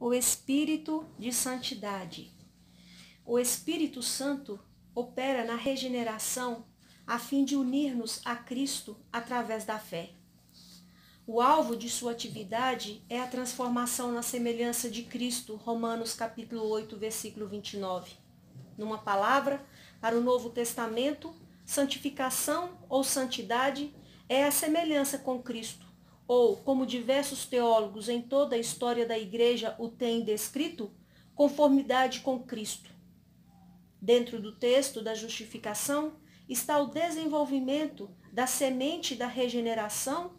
O Espírito de Santidade. O Espírito Santo opera na regeneração a fim de unir-nos a Cristo através da fé. O alvo de sua atividade é a transformação na semelhança de Cristo, Romanos capítulo 8, versículo 29. Numa palavra, para o Novo Testamento, santificação ou santidade é a semelhança com Cristo, ou, como diversos teólogos em toda a história da Igreja o têm descrito, conformidade com Cristo. Dentro do texto da justificação está o desenvolvimento da semente da regeneração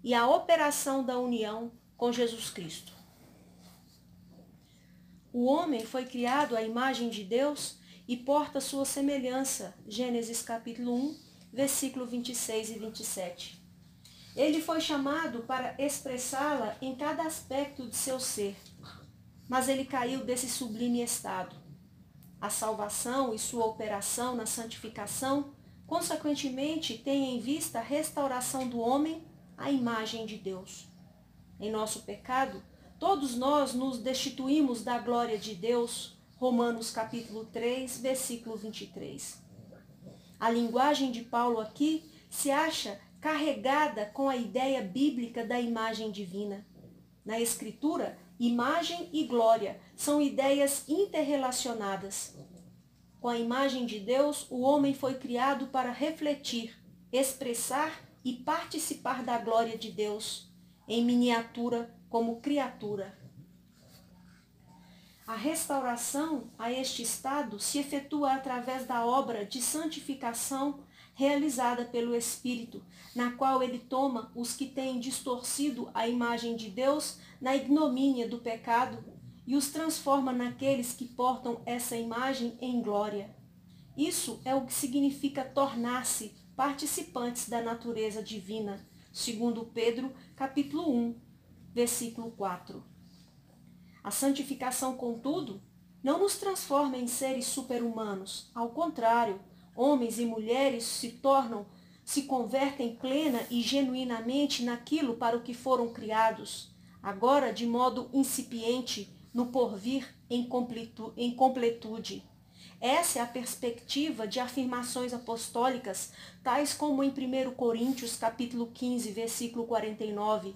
e a operação da união com Jesus Cristo. O homem foi criado à imagem de Deus e porta sua semelhança, Gênesis capítulo 1, versículo 26 e 27. Ele foi chamado para expressá-la em cada aspecto de seu ser, mas ele caiu desse sublime estado. A salvação e sua operação na santificação, consequentemente, tem em vista a restauração do homem à imagem de Deus. Em nosso pecado, todos nós nos destituímos da glória de Deus, Romanos capítulo 3, versículo 23. A linguagem de Paulo aqui se acha carregada com a ideia bíblica da imagem divina. Na Escritura, imagem e glória são ideias interrelacionadas. Com a imagem de Deus, o homem foi criado para refletir, expressar e participar da glória de Deus, em miniatura como criatura. A restauração a este estado se efetua através da obra de santificação realizada pelo Espírito, na qual ele toma os que têm distorcido a imagem de Deus na ignomínia do pecado e os transforma naqueles que portam essa imagem em glória. Isso é o que significa tornar-se participantes da natureza divina, segundo Pedro, capítulo 1, versículo 4. A santificação, contudo, não nos transforma em seres super-humanos. Ao contrário, homens e mulheres se convertem plena e genuinamente naquilo para o que foram criados, agora de modo incipiente, no porvir em completude. Essa é a perspectiva de afirmações apostólicas, tais como em 1 Coríntios capítulo 15, versículo 49.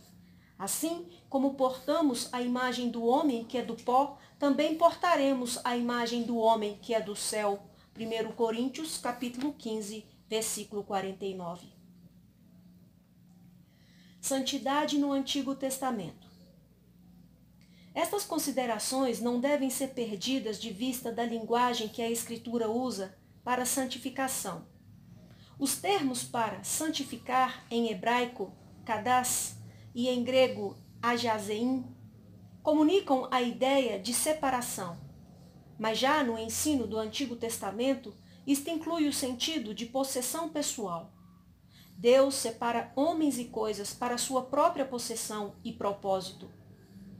Assim como portamos a imagem do homem que é do pó, também portaremos a imagem do homem que é do céu. 1 Coríntios capítulo 15, versículo 49. Santidade no Antigo Testamento. Estas considerações não devem ser perdidas de vista da linguagem que a Escritura usa para santificação. Os termos para santificar em hebraico, kadas, e em grego, ajazein, comunicam a ideia de separação. Mas já no ensino do Antigo Testamento, isto inclui o sentido de possessão pessoal. Deus separa homens e coisas para sua própria possessão e propósito.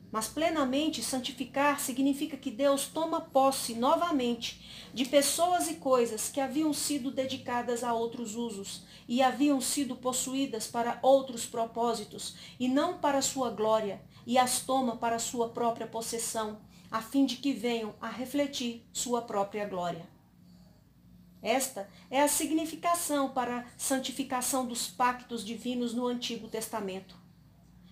Mas plenamente santificar significa que Deus toma posse novamente de pessoas e coisas que haviam sido dedicadas a outros usos e haviam sido possuídas para outros propósitos e não para sua glória, e as toma para sua própria possessão, a fim de que venham a refletir sua própria glória. Esta é a significação para a santificação dos pactos divinos no Antigo Testamento.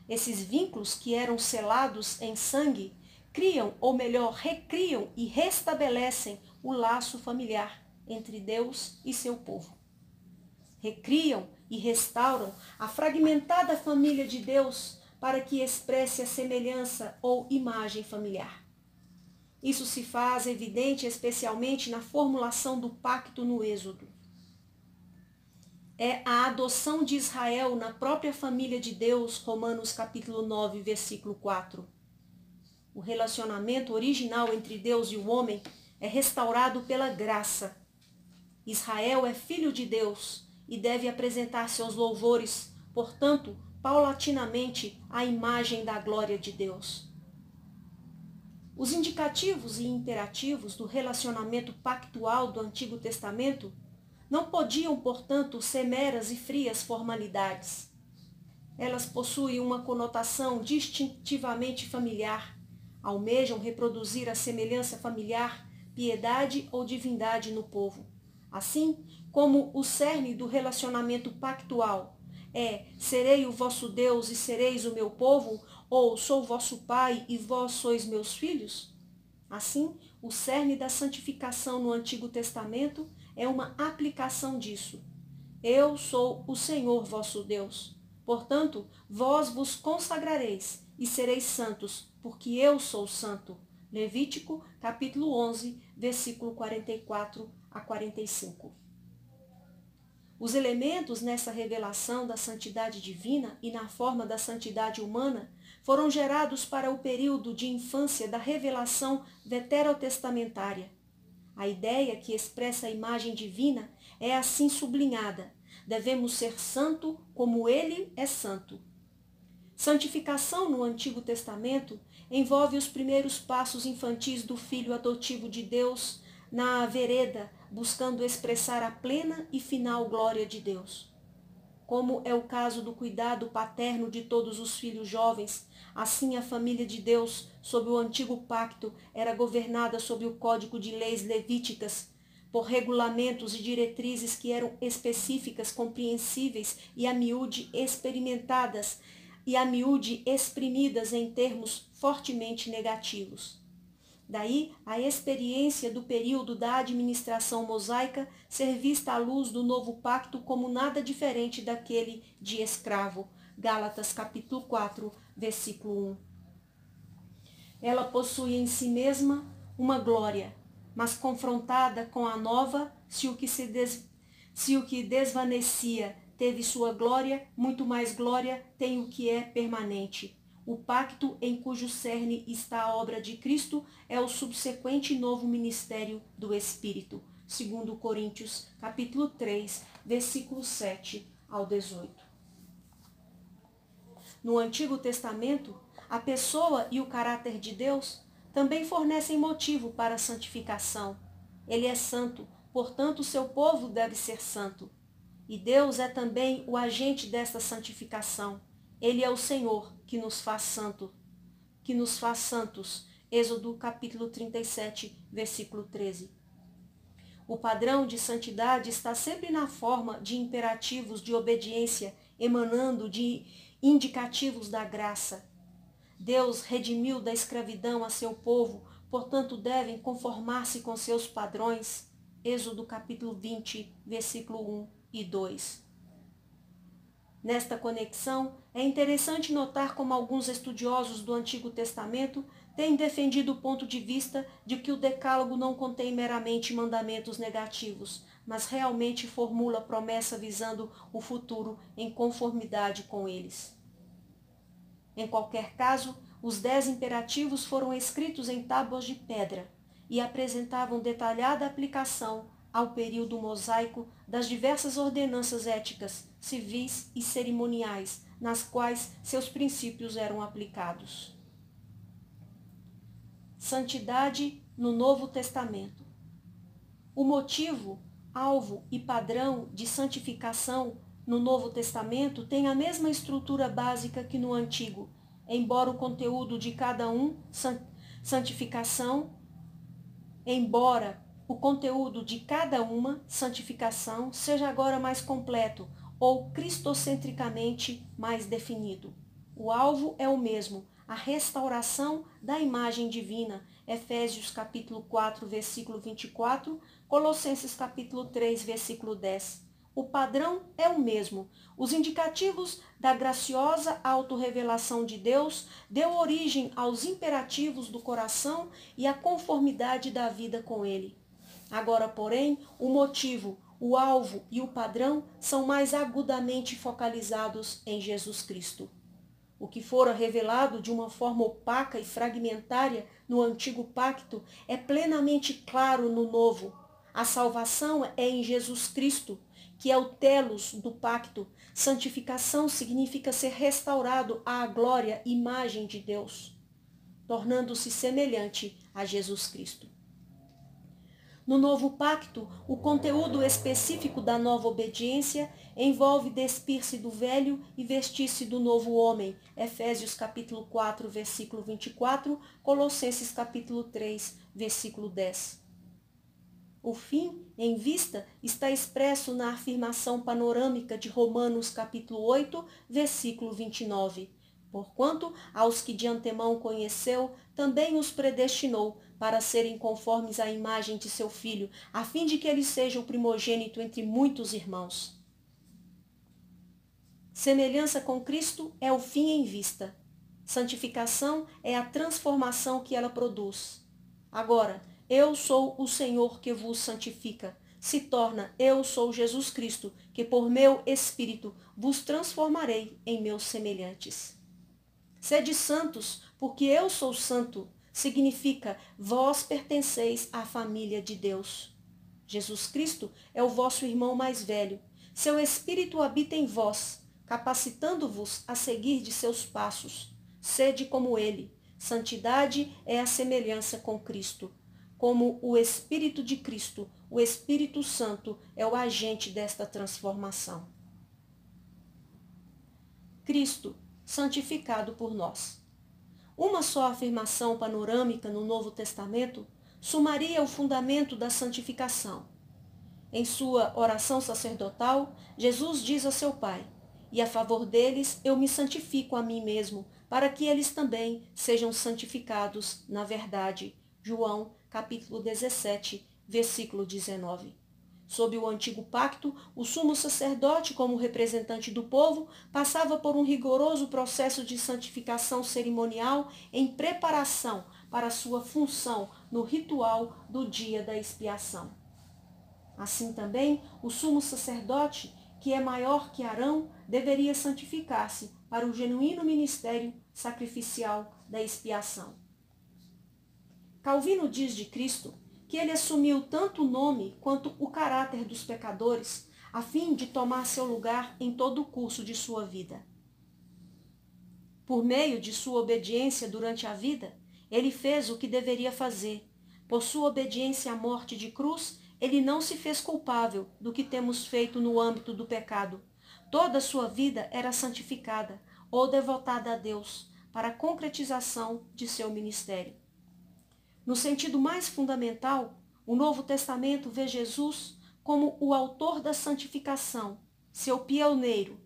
Esses vínculos que eram selados em sangue criam, ou melhor, recriam e restabelecem o laço familiar entre Deus e seu povo. Recriam e restauram a fragmentada família de Deus para que expresse a semelhança ou imagem familiar. Isso se faz evidente especialmente na formulação do pacto no Êxodo. É a adoção de Israel na própria família de Deus, Romanos capítulo 9, versículo 4. O relacionamento original entre Deus e o homem é restaurado pela graça. Israel é filho de Deus e deve apresentar seus louvores, portanto, paulatinamente, à imagem da glória de Deus. Os indicativos e imperativos do relacionamento pactual do Antigo Testamento não podiam, portanto, ser meras e frias formalidades. Elas possuem uma conotação distintivamente familiar, almejam reproduzir a semelhança familiar, piedade ou divindade no povo. Assim como o cerne do relacionamento pactual é serei o vosso Deus e sereis o meu povo, ou sou vosso pai e vós sois meus filhos, assim o cerne da santificação no Antigo Testamento é uma aplicação disso. Eu sou o Senhor vosso Deus. Portanto, vós vos consagrareis e sereis santos, porque eu sou santo. Levítico, capítulo 11, versículo 44 a 45. Os elementos nessa revelação da santidade divina e na forma da santidade humana foram gerados para o período de infância da revelação veterotestamentária. A ideia que expressa a imagem divina é assim sublinhada: devemos ser santo como ele é santo. Santificação no Antigo Testamento envolve os primeiros passos infantis do filho adotivo de Deus na vereda, buscando expressar a plena e final glória de Deus. Como é o caso do cuidado paterno de todos os filhos jovens, assim a família de Deus, sob o antigo pacto, era governada sob o código de leis levíticas, por regulamentos e diretrizes que eram específicas, compreensíveis e a miúde experimentadas e a miúde exprimidas em termos fortemente negativos. Daí a experiência do período da administração mosaica ser vista à luz do novo pacto como nada diferente daquele de escravo. Gálatas capítulo 4, versículo 1. Ela possui em si mesma uma glória, mas confrontada com a nova, se o que desvanecia teve sua glória, muito mais glória tem o que é permanente. O pacto em cujo cerne está a obra de Cristo é o subsequente novo ministério do Espírito, segundo Coríntios, capítulo 3, versículos 7 ao 18. No Antigo Testamento, a pessoa e o caráter de Deus também fornecem motivo para a santificação. Ele é santo, portanto seu povo deve ser santo. E Deus é também o agente desta santificação. Ele é o Senhor que nos faz santos. Êxodo capítulo 37, versículo 13. O padrão de santidade está sempre na forma de imperativos de obediência, emanando de indicativos da graça. Deus redimiu da escravidão a seu povo, portanto devem conformar-se com seus padrões. Êxodo capítulo 20, versículo 1 e 2. Nesta conexão, é interessante notar como alguns estudiosos do Antigo Testamento têm defendido o ponto de vista de que o Decálogo não contém meramente mandamentos negativos, mas realmente formula promessa visando o futuro em conformidade com eles. Em qualquer caso, os 10 imperativos foram escritos em tábuas de pedra e apresentavam detalhada aplicação ao período mosaico das diversas ordenanças éticas, civis e cerimoniais, nas quais seus princípios eram aplicados. Santidade no Novo Testamento. O motivo, alvo e padrão de santificação no Novo Testamento tem a mesma estrutura básica que no Antigo, embora o conteúdo de cada um, santificação seja agora mais completo ou cristocentricamente mais definido. O alvo é o mesmo, a restauração da imagem divina, Efésios capítulo 4, versículo 24, Colossenses capítulo 3, versículo 10. O padrão é o mesmo. Os indicativos da graciosa autorrevelação de Deus deu origem aos imperativos do coração e à conformidade da vida com ele. Agora, porém, o motivo, o alvo e o padrão são mais agudamente focalizados em Jesus Cristo. O que fora revelado de uma forma opaca e fragmentária no Antigo Pacto é plenamente claro no Novo. A salvação é em Jesus Cristo, que é o telos do pacto. Santificação significa ser restaurado à glória, imagem de Deus, tornando-se semelhante a Jesus Cristo. No novo pacto, o conteúdo específico da nova obediência envolve despir-se do velho e vestir-se do novo homem. Efésios capítulo 4, versículo 24, Colossenses capítulo 3, versículo 10. O fim em vista está expresso na afirmação panorâmica de Romanos capítulo 8, versículo 29. Porquanto aos que de antemão conheceu, também os predestinou para serem conformes à imagem de seu Filho, a fim de que ele seja o primogênito entre muitos irmãos. Semelhança com Cristo é o fim em vista. Santificação é a transformação que ela produz. Agora, eu sou o Senhor que vos santifica. Se torna, eu sou Jesus Cristo, que por meu Espírito vos transformarei em meus semelhantes. Sede santos, porque eu sou santo, significa vós pertenceis à família de Deus. Jesus Cristo é o vosso irmão mais velho. Seu Espírito habita em vós, capacitando-vos a seguir de seus passos. Sede como ele. Santidade é a semelhança com Cristo. Como o Espírito de Cristo, o Espírito Santo é o agente desta transformação. Cristo, santificado por nós. Uma só afirmação panorâmica no Novo Testamento sumaria o fundamento da santificação. Em sua oração sacerdotal, Jesus diz a seu Pai: "E a favor deles eu me santifico a mim mesmo, para que eles também sejam santificados na verdade." João, capítulo 17, versículo 19. Sob o antigo pacto, o sumo sacerdote, como representante do povo, passava por um rigoroso processo de santificação cerimonial em preparação para sua função no ritual do dia da expiação. Assim também, o sumo sacerdote, que é maior que Arão, deveria santificar-se para o genuíno ministério sacrificial da expiação. Calvino diz de Cristo que ele assumiu tanto o nome quanto o caráter dos pecadores, a fim de tomar seu lugar em todo o curso de sua vida. Por meio de sua obediência durante a vida, ele fez o que deveria fazer. Por sua obediência à morte de cruz, ele não se fez culpável do que temos feito no âmbito do pecado. Toda a sua vida era santificada ou devotada a Deus para a concretização de seu ministério. No sentido mais fundamental, o Novo Testamento vê Jesus como o autor da santificação, seu pioneiro.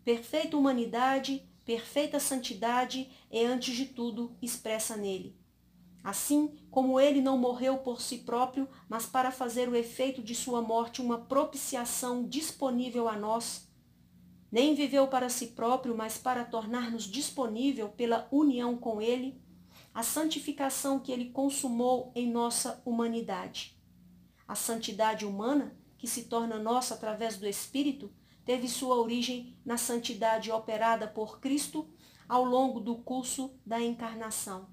Perfeita humanidade, perfeita santidade é, antes de tudo, expressa nele. Assim como ele não morreu por si próprio, mas para fazer o efeito de sua morte uma propiciação disponível a nós, nem viveu para si próprio, mas para tornar-nos disponível pela união com ele, a santificação que ele consumou em nossa humanidade. A santidade humana, que se torna nossa através do Espírito, teve sua origem na santidade operada por Cristo ao longo do curso da encarnação.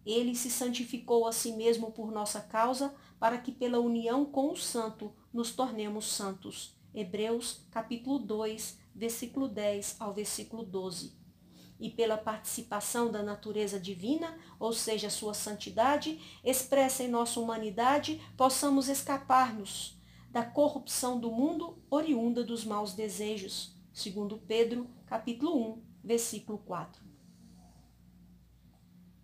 Ele se santificou a si mesmo por nossa causa, para que pela união com o Santo nos tornemos santos. Hebreus, capítulo 2, versículo 10 ao versículo 12. E pela participação da natureza divina, ou seja, sua santidade, expressa em nossa humanidade, possamos escapar-nos da corrupção do mundo oriunda dos maus desejos. Segundo Pedro, capítulo 1, versículo 4.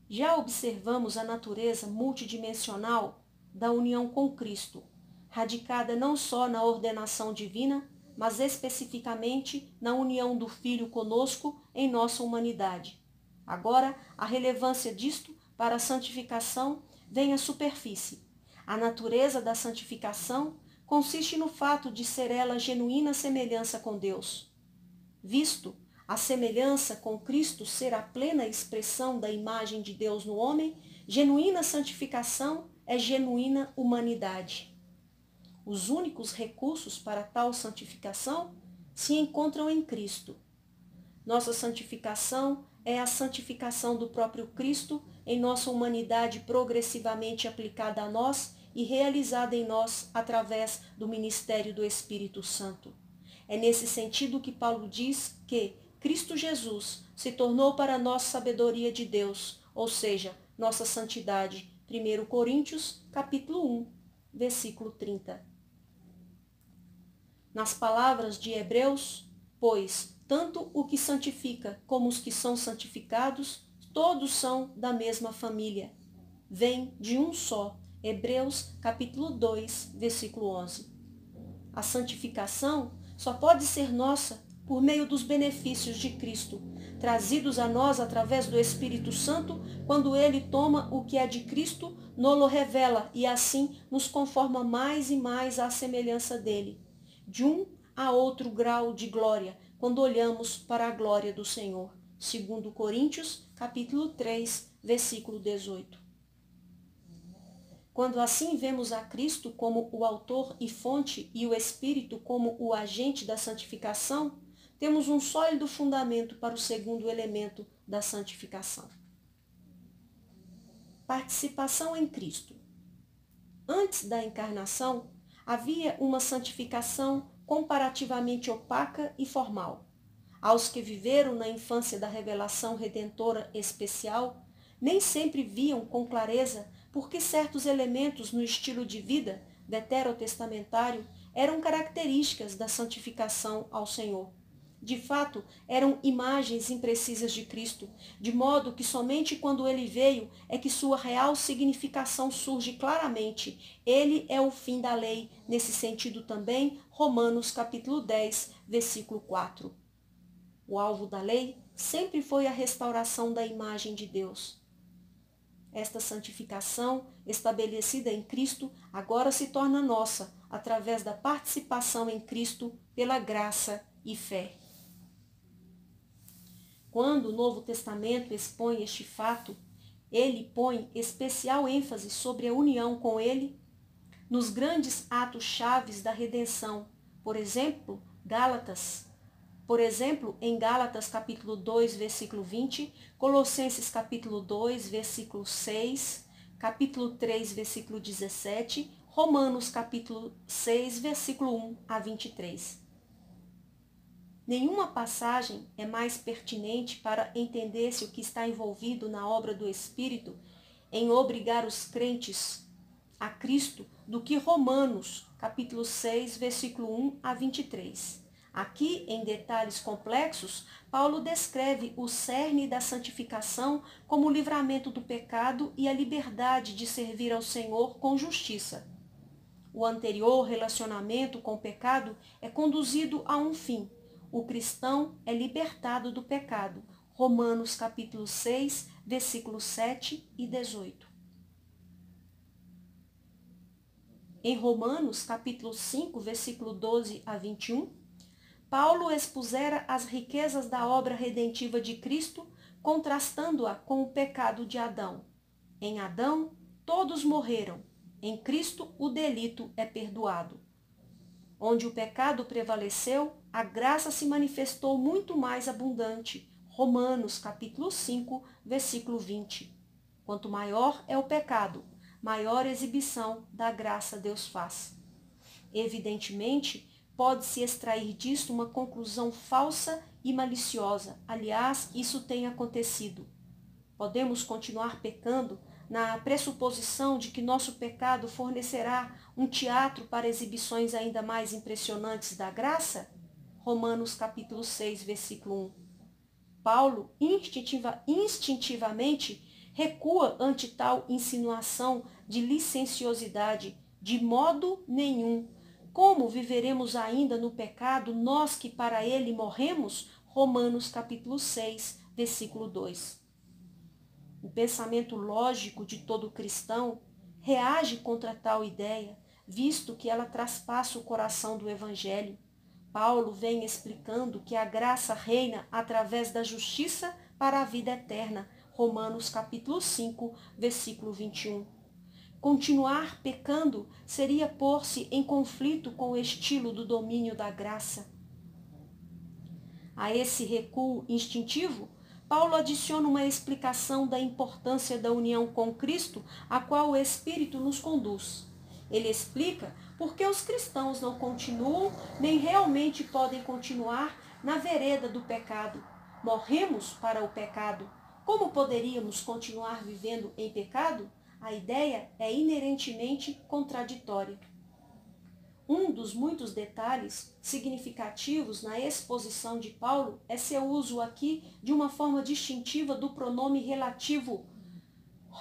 Já observamos a natureza multidimensional da união com Cristo, radicada não só na ordenação divina, mas especificamente na união do Filho conosco em nossa humanidade. Agora, a relevância disto para a santificação vem à superfície. A natureza da santificação consiste no fato de ser ela genuína semelhança com Deus. Visto a semelhança com Cristo ser a plena expressão da imagem de Deus no homem, genuína santificação é genuína humanidade. Os únicos recursos para tal santificação se encontram em Cristo. Nossa santificação é a santificação do próprio Cristo em nossa humanidade progressivamente aplicada a nós e realizada em nós através do ministério do Espírito Santo. É nesse sentido que Paulo diz que Cristo Jesus se tornou para nós sabedoria de Deus, ou seja, nossa santidade. 1 Coríntios, capítulo 1, versículo 30. Nas palavras de Hebreus, pois tanto o que santifica como os que são santificados, todos são da mesma família. Vem de um só. Hebreus, capítulo 2, versículo 11. A santificação só pode ser nossa por meio dos benefícios de Cristo, trazidos a nós através do Espírito Santo, quando ele toma o que é de Cristo, nos revela e assim nos conforma mais e mais à semelhança dele, de um a outro grau de glória, quando olhamos para a glória do Senhor. 2 Coríntios, capítulo 3, versículo 18. Quando assim vemos a Cristo como o autor e fonte e o Espírito como o agente da santificação, temos um sólido fundamento para o segundo elemento da santificação. Participação em Cristo. Antes da encarnação, havia uma santificação comparativamente opaca e formal. Aos que viveram na infância da revelação redentora especial, nem sempre viam com clareza porque certos elementos no estilo de vida veterotestamentário eram características da santificação ao Senhor. De fato, eram imagens imprecisas de Cristo, de modo que somente quando ele veio é que sua real significação surge claramente. Ele é o fim da lei, nesse sentido também, Romanos capítulo 10, versículo 4. O alvo da lei sempre foi a restauração da imagem de Deus. Esta santificação, estabelecida em Cristo, agora se torna nossa, através da participação em Cristo pela graça e fé. Quando o Novo Testamento expõe este fato, ele põe especial ênfase sobre a união com ele nos grandes atos chaves da redenção, por exemplo, em Gálatas capítulo 2, versículo 20, Colossenses capítulo 2, versículo 6, capítulo 3, versículo 17, Romanos capítulo 6, versículo 1 a 23. Nenhuma passagem é mais pertinente para entender-se o que está envolvido na obra do Espírito em obrigar os crentes a Cristo do que Romanos, capítulo 6, versículo 1 a 23. Aqui, em detalhes complexos, Paulo descreve o cerne da santificação como o livramento do pecado e a liberdade de servir ao Senhor com justiça. O anterior relacionamento com o pecado é conduzido a um fim. O cristão é libertado do pecado. Romanos capítulo 6, versículos 7 e 18. Em Romanos capítulo 5, versículo 12 a 21, Paulo expusera as riquezas da obra redentiva de Cristo, contrastando-a com o pecado de Adão. Em Adão, todos morreram. Em Cristo, o delito é perdoado. Onde o pecado prevaleceu, a graça se manifestou muito mais abundante. Romanos, capítulo 5, versículo 20. Quanto maior é o pecado, maior exibição da graça Deus faz. Evidentemente, pode-se extrair disto uma conclusão falsa e maliciosa. Aliás, isso tem acontecido. Podemos continuar pecando na pressuposição de que nosso pecado fornecerá um teatro para exibições ainda mais impressionantes da graça? Romanos capítulo 6, versículo 1. Paulo instintivamente recua ante tal insinuação de licenciosidade. De modo nenhum. Como viveremos ainda no pecado, nós que para ele morremos? Romanos capítulo 6, versículo 2. O pensamento lógico de todo cristão reage contra tal ideia, visto que ela traspassa o coração do Evangelho. Paulo vem explicando que a graça reina através da justiça para a vida eterna. Romanos capítulo 5, versículo 21. Continuar pecando seria pôr-se em conflito com o estilo do domínio da graça. A esse recuo instintivo, Paulo adiciona uma explicação da importância da união com Cristo, a qual o Espírito nos conduz. Ele explica por que os cristãos não continuam, nem realmente podem continuar na vereda do pecado. Morremos para o pecado. Como poderíamos continuar vivendo em pecado? A ideia é inerentemente contraditória. Um dos muitos detalhes significativos na exposição de Paulo é seu uso aqui de uma forma distintiva do pronome relativo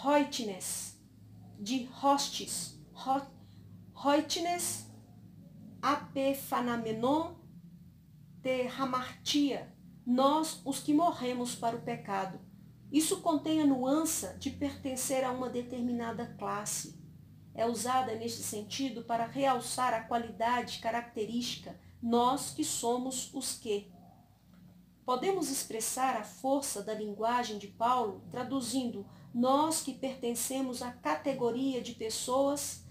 hoitines, de hostes, hoitines, apephanamenon, te hamartia, nós os que morremos para o pecado. Isso contém a nuance de pertencer a uma determinada classe. É usada neste sentido para realçar a qualidade característica, nós que somos os que. Podemos expressar a força da linguagem de Paulo traduzindo nós que pertencemos à categoria de pessoas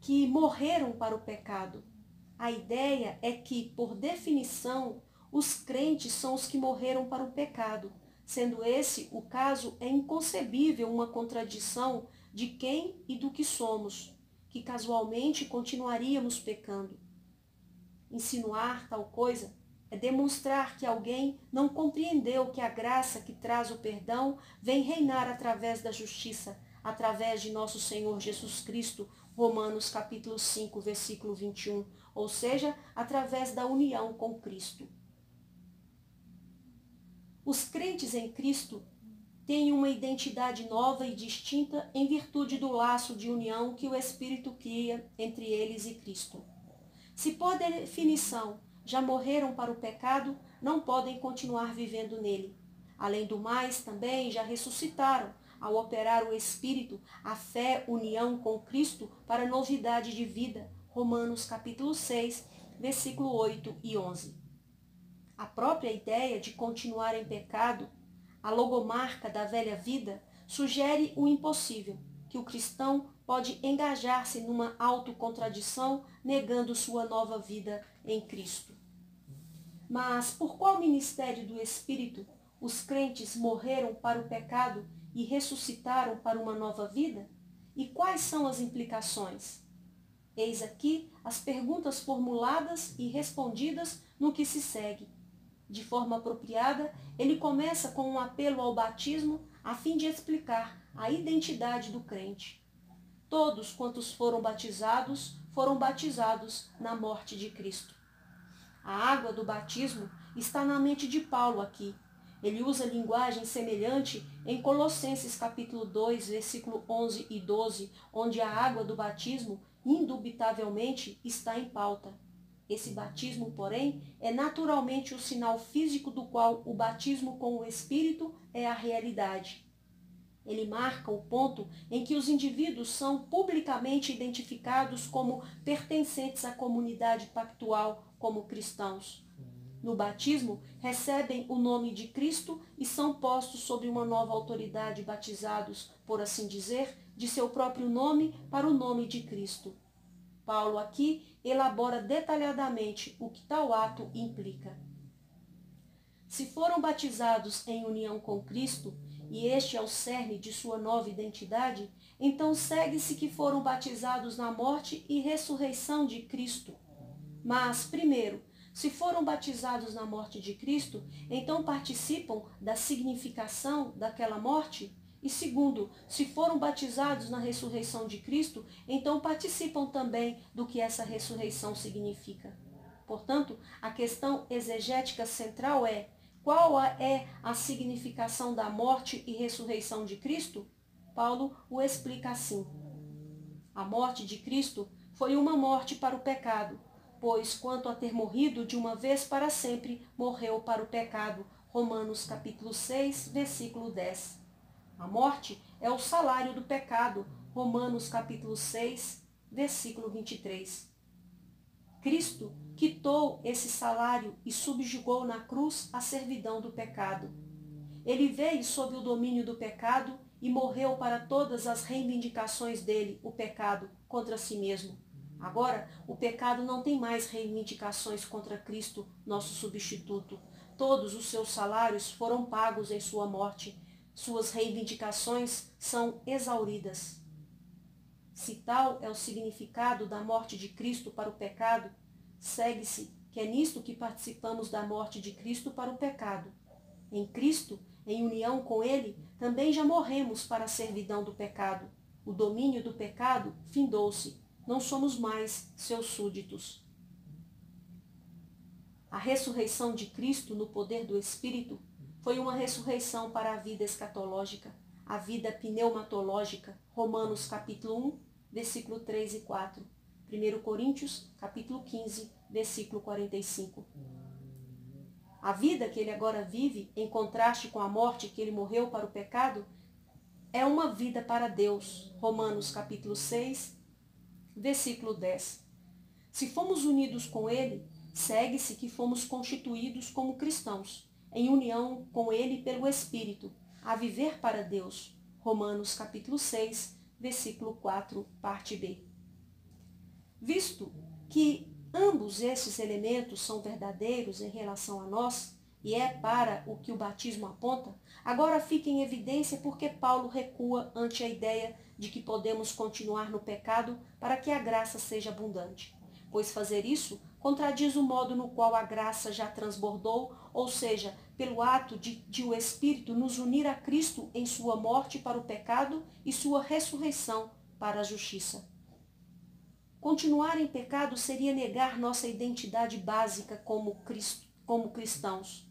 que morreram para o pecado. A ideia é que, por definição, os crentes são os que morreram para o pecado. Sendo esse o caso, é inconcebível uma contradição de quem e do que somos, que casualmente continuaríamos pecando. Insinuar tal coisa é demonstrar que alguém não compreendeu que a graça que traz o perdão vem reinar através da justiça, através de nosso Senhor Jesus Cristo, Romanos capítulo 5, versículo 21, ou seja, através da união com Cristo. Os crentes em Cristo têm uma identidade nova e distinta em virtude do laço de união que o Espírito cria entre eles e Cristo. Se por definição já morreram para o pecado, não podem continuar vivendo nele. Além do mais, também já ressuscitaram, ao operar o Espírito, a fé, união com Cristo para novidade de vida. Romanos capítulo 6, versículo 8 e 11. A própria ideia de continuar em pecado, a logomarca da velha vida, sugere o impossível, que o cristão pode engajar-se numa autocontradição, negando sua nova vida em Cristo. Mas por qual ministério do Espírito os crentes morreram para o pecado e ressuscitaram para uma nova vida? E quais são as implicações? Eis aqui as perguntas formuladas e respondidas no que se segue. De forma apropriada, ele começa com um apelo ao batismo a fim de explicar a identidade do crente. Todos quantos foram batizados na morte de Cristo. A água do batismo está na mente de Paulo aqui. Ele usa linguagem semelhante em Colossenses capítulo 2, versículo 11 e 12, onde a água do batismo indubitavelmente está em pauta. Esse batismo, porém, é naturalmente o sinal físico do qual o batismo com o Espírito é a realidade. Ele marca o ponto em que os indivíduos são publicamente identificados como pertencentes à comunidade pactual como cristãos. No batismo, recebem o nome de Cristo e são postos sob uma nova autoridade, batizados, por assim dizer, de seu próprio nome para o nome de Cristo. Paulo aqui elabora detalhadamente o que tal ato implica. Se foram batizados em união com Cristo, e este é o cerne de sua nova identidade, então segue-se que foram batizados na morte e ressurreição de Cristo. Mas, primeiro, se foram batizados na morte de Cristo, então participam da significação daquela morte? E segundo, se foram batizados na ressurreição de Cristo, então participam também do que essa ressurreição significa. Portanto, a questão exegética central é: qual é a significação da morte e ressurreição de Cristo? Paulo o explica assim. A morte de Cristo foi uma morte para o pecado, pois quanto a ter morrido de uma vez para sempre, morreu para o pecado. Romanos capítulo 6, versículo 10. A morte é o salário do pecado. Romanos capítulo 6, versículo 23. Cristo quitou esse salário e subjugou na cruz a servidão do pecado. Ele veio sob o domínio do pecado e morreu para todas as reivindicações dele, o pecado, contra si mesmo. Agora, o pecado não tem mais reivindicações contra Cristo, nosso substituto. Todos os seus salários foram pagos em sua morte. Suas reivindicações são exauridas. Se tal é o significado da morte de Cristo para o pecado, segue-se que é nisto que participamos da morte de Cristo para o pecado. Em Cristo em união com ele, também já morremos para a servidão do pecado. O domínio do pecado findou-se. Não somos mais seus súditos. A ressurreição de Cristo no poder do Espírito foi uma ressurreição para a vida escatológica, a vida pneumatológica. Romanos capítulo 1, versículo 3 e 4. 1 Coríntios capítulo 15, versículo 45. A vida que ele agora vive, em contraste com a morte que ele morreu para o pecado, é uma vida para Deus. Romanos capítulo 6, versículo 10. Se fomos unidos com ele, segue-se que fomos constituídos como cristãos, em união com ele pelo Espírito, a viver para Deus. Romanos capítulo 6, versículo 4, parte B. Visto que ambos esses elementos são verdadeiros em relação a nós, e é para o que o batismo aponta, agora fica em evidência porque Paulo recua ante a ideia de que podemos continuar no pecado para que a graça seja abundante. Pois fazer isso contradiz o modo no qual a graça já transbordou, ou seja, pelo ato de o Espírito nos unir a Cristo em sua morte para o pecado e sua ressurreição para a justiça. Continuar em pecado seria negar nossa identidade básica como cristãos.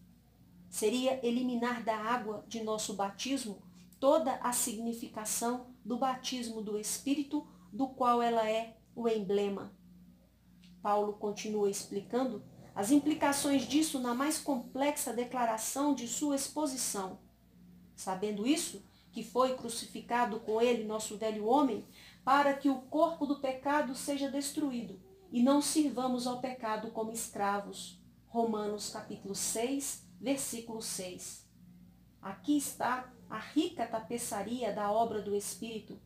Seria eliminar da água de nosso batismo toda a significação do batismo do Espírito, do qual ela é o emblema. Paulo continua explicando as implicações disso na mais complexa declaração de sua exposição. Sabendo isso, que foi crucificado com ele nosso velho homem, para que o corpo do pecado seja destruído, e não sirvamos ao pecado como escravos. Romanos capítulo 6, versículo 6. Aqui está a rica tapeçaria da obra do Espírito,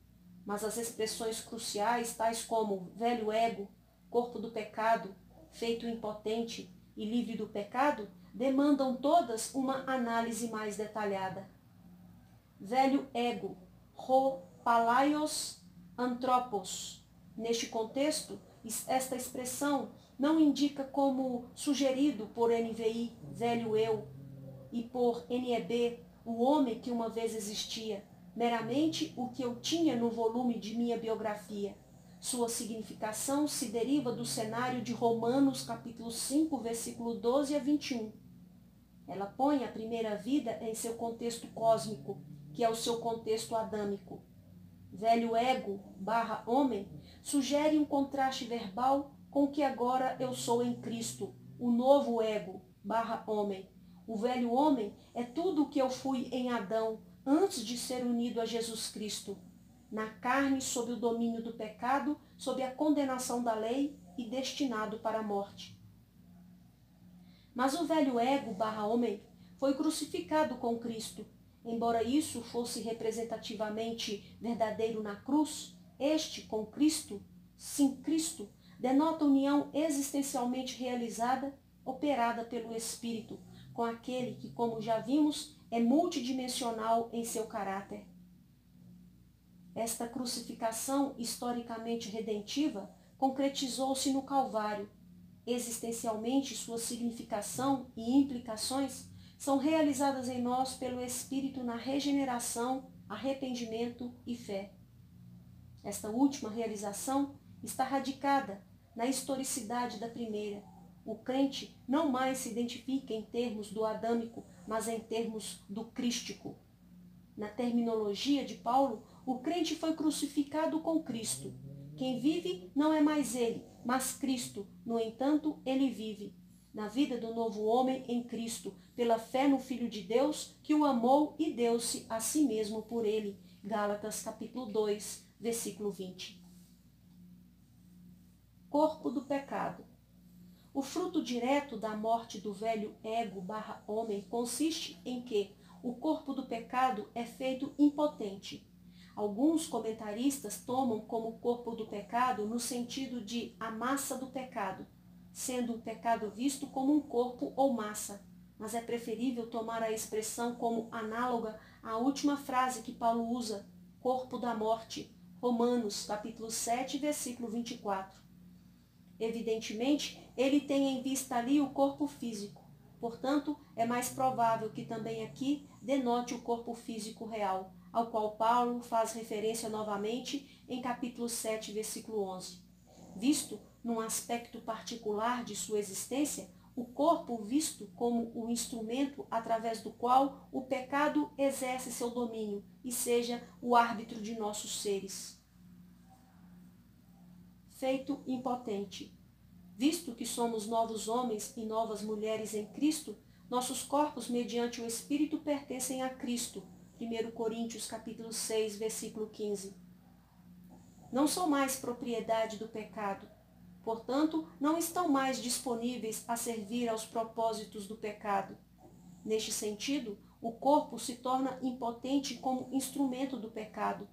mas as expressões cruciais, tais como velho ego, corpo do pecado, feito impotente e livre do pecado, demandam todas uma análise mais detalhada. Velho ego, ho palaios antropos. Neste contexto, esta expressão não indica como sugerido por NVI, velho eu, e por NEB, o homem que uma vez existia, meramente o que eu tinha no volume de minha biografia. Sua significação se deriva do cenário de Romanos capítulo 5, versículo 12 a 21. Ela põe a primeira vida em seu contexto cósmico, que é o seu contexto adâmico. Velho ego / homem sugere um contraste verbal com o que agora eu sou em Cristo, o novo ego / homem. O velho homem é tudo o que eu fui em Adão antes de ser unido a Jesus Cristo, na carne sob o domínio do pecado, sob a condenação da lei e destinado para a morte. Mas o velho ego / homem foi crucificado com Cristo. Embora isso fosse representativamente verdadeiro na cruz, este com Cristo, sim Cristo, denota união existencialmente realizada, operada pelo Espírito, com aquele que, como já vimos, é multidimensional em seu caráter. Esta crucificação historicamente redentiva concretizou-se no Calvário. Existencialmente, sua significação e implicações são realizadas em nós pelo Espírito na regeneração, arrependimento e fé. Esta última realização está radicada na historicidade da primeira. O crente não mais se identifica em termos do adâmico, mas em termos do crístico. Na terminologia de Paulo, o crente foi crucificado com Cristo. Quem vive não é mais ele, mas Cristo. No entanto, ele vive. Na vida do novo homem em Cristo, pela fé no Filho de Deus, que o amou e deu-se a si mesmo por ele. Gálatas capítulo 2, versículo 20. Corpo do pecado. O fruto direto da morte do velho ego / homem consiste em que o corpo do pecado é feito impotente. Alguns comentaristas tomam como corpo do pecado no sentido de a massa do pecado, sendo o pecado visto como um corpo ou massa, mas é preferível tomar a expressão como análoga à última frase que Paulo usa, corpo da morte, Romanos capítulo 7, versículo 24. Evidentemente, ele tem em vista ali o corpo físico. Portanto, é mais provável que também aqui denote o corpo físico real, ao qual Paulo faz referência novamente em capítulo 7, versículo 11. Visto num aspecto particular de sua existência, o corpo visto como o instrumento através do qual o pecado exerce seu domínio e seja o árbitro de nossos seres. Feito impotente. Visto que somos novos homens e novas mulheres em Cristo, nossos corpos, mediante o Espírito, pertencem a Cristo. 1 Coríntios capítulo 6, versículo 15. Não são mais propriedade do pecado. Portanto, não estão mais disponíveis a servir aos propósitos do pecado. Neste sentido, o corpo se torna impotente como instrumento do pecado.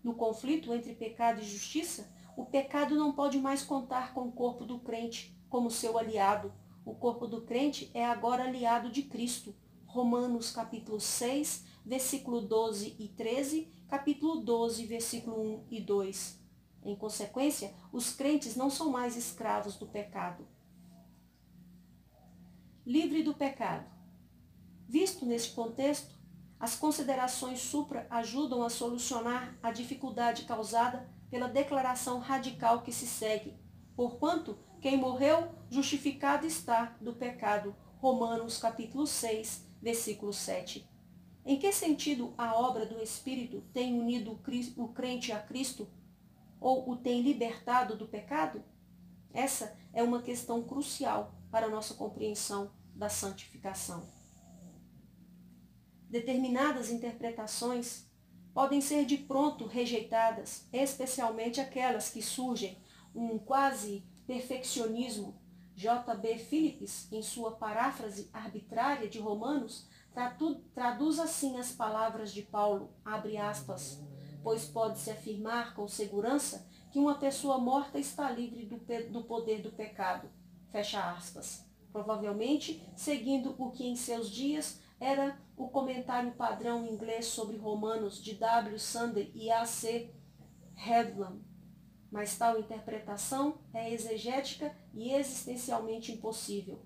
No conflito entre pecado e justiça, o pecado não pode mais contar com o corpo do crente como seu aliado. O corpo do crente é agora aliado de Cristo. Romanos capítulo 6, versículo 12 e 13, capítulo 12, versículo 1 e 2. Em consequência, os crentes não são mais escravos do pecado. Livre do pecado. Visto neste contexto, as considerações supra ajudam a solucionar a dificuldade causada pela declaração radical que se segue, porquanto quem morreu justificado está do pecado. Romanos capítulo 6, versículo 7. Em que sentido a obra do Espírito tem unido o crente a Cristo ou o tem libertado do pecado? Essa é uma questão crucial para a nossa compreensão da santificação. Determinadas interpretações podem ser de pronto rejeitadas, especialmente aquelas que surgem um quase perfeccionismo. J.B. Phillips, em sua paráfrase arbitrária de Romanos, traduz assim as palavras de Paulo, abre aspas, pois pode-se afirmar com segurança que uma pessoa morta está livre do poder do pecado, fecha aspas, provavelmente seguindo o que em seus dias era o comentário padrão inglês sobre Romanos de W. Sunday e A.C. Hedlund. Mas tal interpretação é exegética e existencialmente impossível.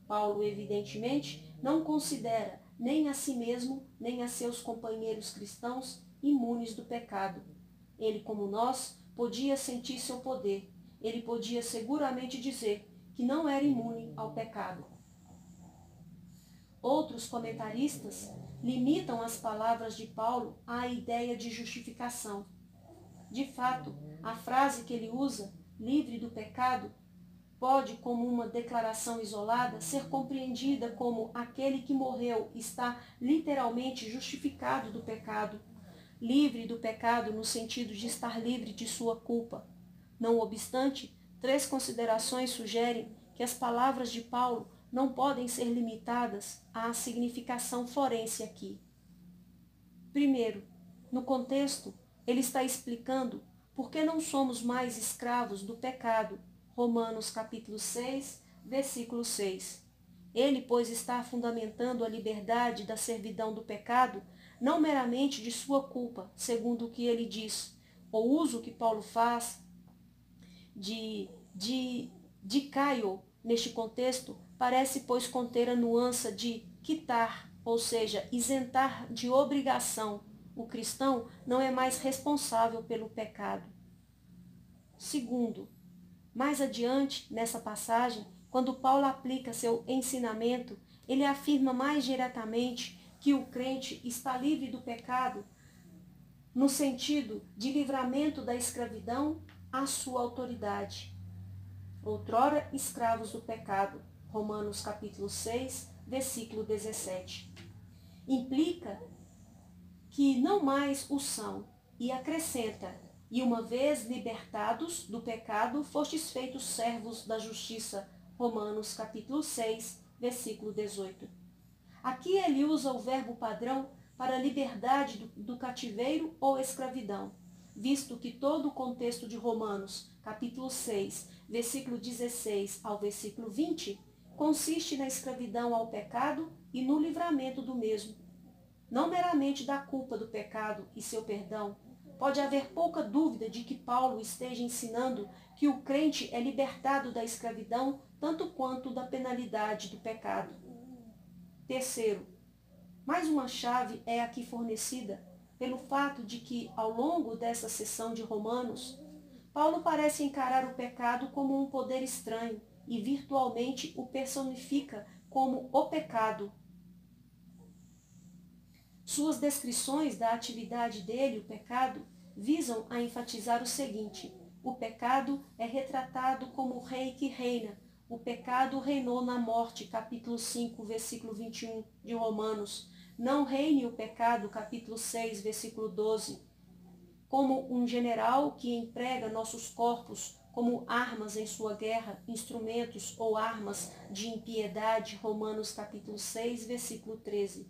Paulo, evidentemente, não considera nem a si mesmo, nem a seus companheiros cristãos imunes do pecado. Ele, como nós, podia sentir seu poder. Ele podia seguramente dizer que não era imune ao pecado. Outros comentaristas limitam as palavras de Paulo à ideia de justificação. De fato, a frase que ele usa, livre do pecado, pode, como uma declaração isolada, ser compreendida como aquele que morreu está literalmente justificado do pecado, livre do pecado no sentido de estar livre de sua culpa. Não obstante, 3 considerações sugerem que as palavras de Paulo não podem ser limitadas à significação forense aqui. Primeiro, no contexto, ele está explicando por que não somos mais escravos do pecado. Romanos capítulo 6, versículo 6. Ele, pois, está fundamentando a liberdade da servidão do pecado, não meramente de sua culpa, segundo o que ele diz. O uso que Paulo faz de Caio neste contexto parece, pois, conter a nuance de quitar, ou seja, isentar de obrigação. O cristão não é mais responsável pelo pecado. Segundo, mais adiante, nessa passagem, quando Paulo aplica seu ensinamento, ele afirma mais diretamente que o crente está livre do pecado no sentido de livramento da escravidão à sua autoridade. Outrora escravos do pecado, Romanos capítulo 6, versículo 17. Implica que não mais o são, e acrescenta, e uma vez libertados do pecado, fostes feitos servos da justiça, Romanos capítulo 6, versículo 18. Aqui ele usa o verbo padrão para a liberdade do cativeiro ou escravidão, visto que todo o contexto de Romanos, capítulo 6, versículo 16 ao versículo 20, consiste na escravidão ao pecado e no livramento do mesmo. Não meramente da culpa do pecado e seu perdão, pode haver pouca dúvida de que Paulo esteja ensinando que o crente é libertado da escravidão tanto quanto da penalidade do pecado. Terceiro, mais uma chave é aqui fornecida pelo fato de que, ao longo dessa seção de Romanos, Paulo parece encarar o pecado como um poder estranho e virtualmente o personifica como o pecado. Suas descrições da atividade dele, o pecado, visam a enfatizar o seguinte: o pecado é retratado como o rei que reina. O pecado reinou na morte, capítulo 5, versículo 21 de Romanos. Não reine o pecado, capítulo 6, versículo 12. Como um general que emprega nossos corpos como armas em sua guerra, instrumentos ou armas de impiedade, Romanos capítulo 6, versículo 13.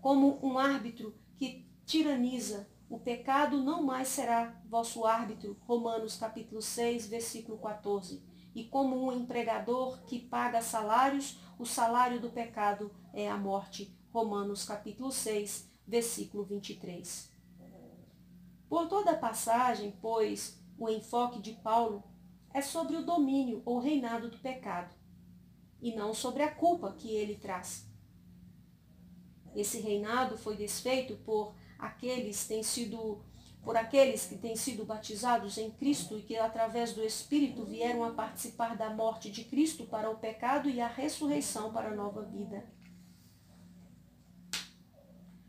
Como um árbitro que tiraniza, o pecado não mais será vosso árbitro, Romanos capítulo 6, versículo 14. E como um empregador que paga salários, o salário do pecado é a morte, Romanos capítulo 6, versículo 23. Por toda a passagem, pois, o enfoque de Paulo é sobre o domínio ou reinado do pecado, e não sobre a culpa que ele traz. Esse reinado foi desfeito por aqueles que têm sido batizados em Cristo e que, através do Espírito, vieram a participar da morte de Cristo para o pecado e a ressurreição para a nova vida.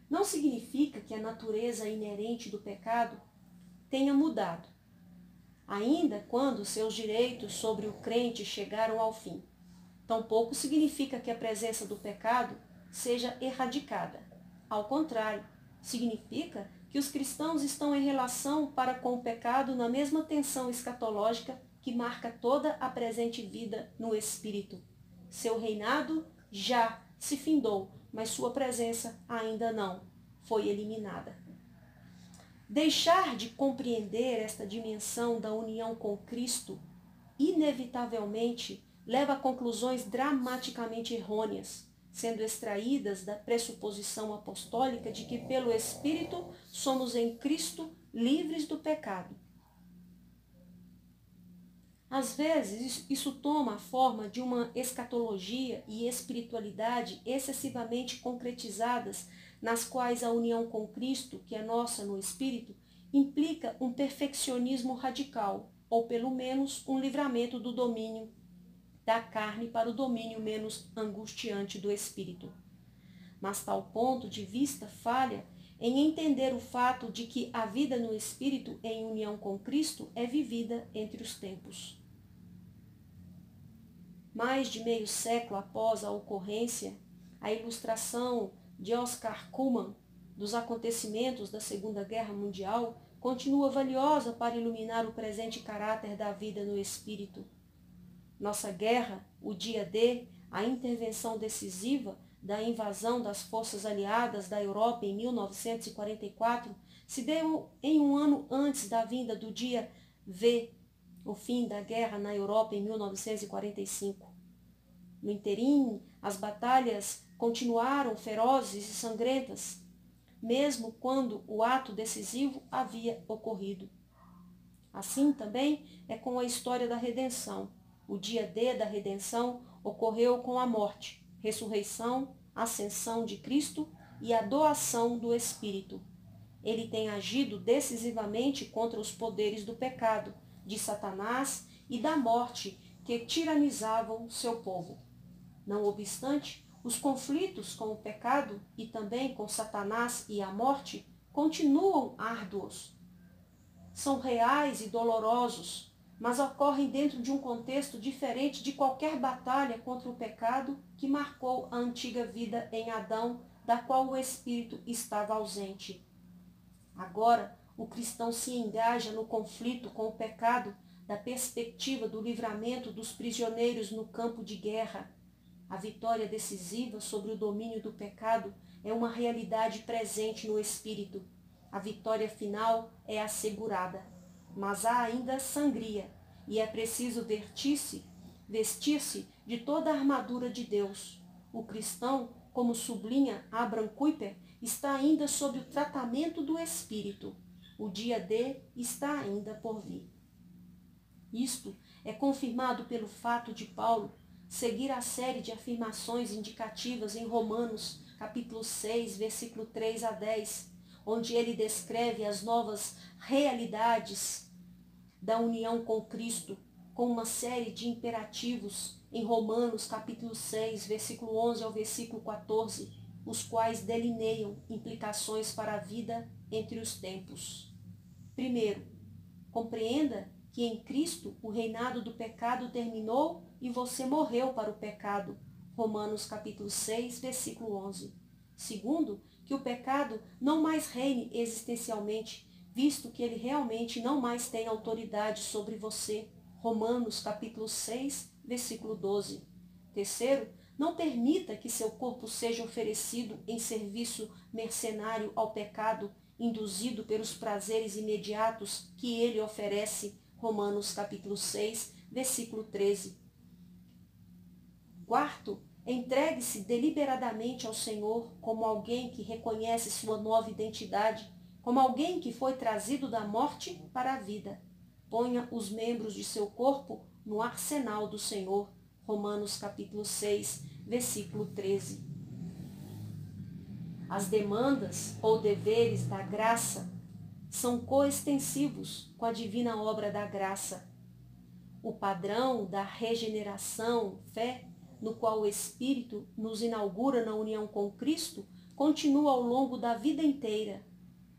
Não significa que a natureza inerente do pecado tenha mudado, ainda quando seus direitos sobre o crente chegaram ao fim. Tampouco significa que a presença do pecado seja erradicada. Ao contrário, significa que os cristãos estão em relação para com o pecado na mesma tensão escatológica que marca toda a presente vida no Espírito. Seu reinado já se findou, mas sua presença ainda não foi eliminada. Deixar de compreender esta dimensão da união com Cristo inevitavelmente leva a conclusões dramaticamente errôneas, sendo extraídas da pressuposição apostólica de que pelo Espírito somos em Cristo livres do pecado. Às vezes, isso toma a forma de uma escatologia e espiritualidade excessivamente concretizadas, nas quais a união com Cristo, que é nossa no Espírito, implica um perfeccionismo radical, ou pelo menos um livramento do domínio da carne para o domínio menos angustiante do Espírito. Mas tal ponto de vista falha em entender o fato de que a vida no Espírito em união com Cristo é vivida entre os tempos. Mais de meio século após a ocorrência, a ilustração de Oscar Cullmann dos acontecimentos da Segunda Guerra Mundial continua valiosa para iluminar o presente caráter da vida no Espírito. Nossa guerra, o dia D, a intervenção decisiva da invasão das forças aliadas da Europa em 1944, se deu em um ano antes da vinda do dia V, o fim da guerra na Europa em 1945. No interim, as batalhas continuaram ferozes e sangrentas, mesmo quando o ato decisivo havia ocorrido. Assim também é com a história da redenção. O dia D da redenção ocorreu com a morte, ressurreição, ascensão de Cristo e a doação do Espírito. Ele tem agido decisivamente contra os poderes do pecado, de Satanás e da morte que tiranizavam seu povo. Não obstante, os conflitos com o pecado e também com Satanás e a morte continuam árduos. São reais e dolorosos, mas ocorrem dentro de um contexto diferente de qualquer batalha contra o pecado que marcou a antiga vida em Adão, da qual o Espírito estava ausente. Agora, o cristão se engaja no conflito com o pecado da perspectiva do livramento dos prisioneiros no campo de guerra. A vitória decisiva sobre o domínio do pecado é uma realidade presente no Espírito. A vitória final é assegurada, mas há ainda sangria, e é preciso vestir-se de toda a armadura de Deus. O cristão, como sublinha Abraham Kuyper, está ainda sob o tratamento do Espírito. O dia D está ainda por vir. Isto é confirmado pelo fato de Paulo seguir a série de afirmações indicativas em Romanos, capítulo 6, versículo 3 a 10, onde ele descreve as novas realidades da união com Cristo, com uma série de imperativos em Romanos, capítulo 6, versículo 11 ao versículo 14, os quais delineiam implicações para a vida entre os tempos. Primeiro, compreenda que em Cristo o reinado do pecado terminou e você morreu para o pecado. Romanos capítulo 6, versículo 11. Segundo, que o pecado não mais reine existencialmente, visto que ele realmente não mais tem autoridade sobre você. Romanos capítulo 6, versículo 12. Terceiro, não permita que seu corpo seja oferecido em serviço mercenário ao pecado, induzido pelos prazeres imediatos que ele oferece. Romanos capítulo 6, versículo 13. Quarto, entregue-se deliberadamente ao Senhor como alguém que reconhece sua nova identidade, como alguém que foi trazido da morte para a vida. Ponha os membros de seu corpo no arsenal do Senhor. Romanos capítulo 6, versículo 13. As demandas ou deveres da graça são coextensivos com a divina obra da graça. O padrão da regeneração, fé, no qual o Espírito nos inaugura na união com Cristo, continua ao longo da vida inteira.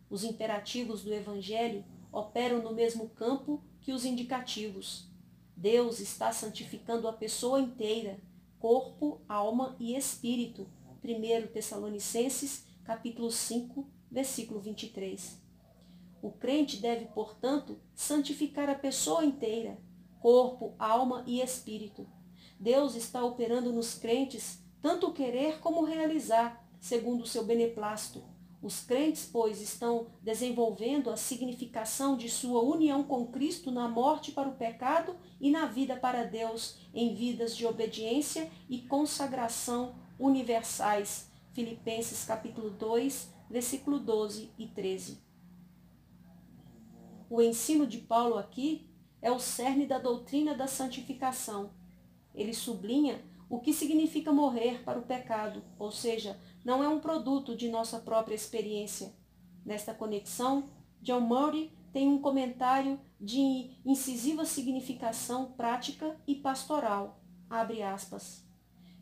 Os imperativos do Evangelho operam no mesmo campo que os indicativos. Deus está santificando a pessoa inteira, corpo, alma e espírito. 1 Tessalonicenses, capítulo 5, versículo 23. O crente deve, portanto, santificar a pessoa inteira, corpo, alma e espírito. Deus está operando nos crentes tanto o querer como o realizar, segundo o seu beneplácito. Os crentes, pois, estão desenvolvendo a significação de sua união com Cristo na morte para o pecado e na vida para Deus, em vidas de obediência e consagração universais. Filipenses capítulo 2, versículo 12 e 13. O ensino de Paulo aqui é o cerne da doutrina da santificação. Ele sublinha o que significa morrer para o pecado, ou seja, não é um produto de nossa própria experiência. Nesta conexão, John Murray tem um comentário de incisiva significação prática e pastoral. Abre aspas.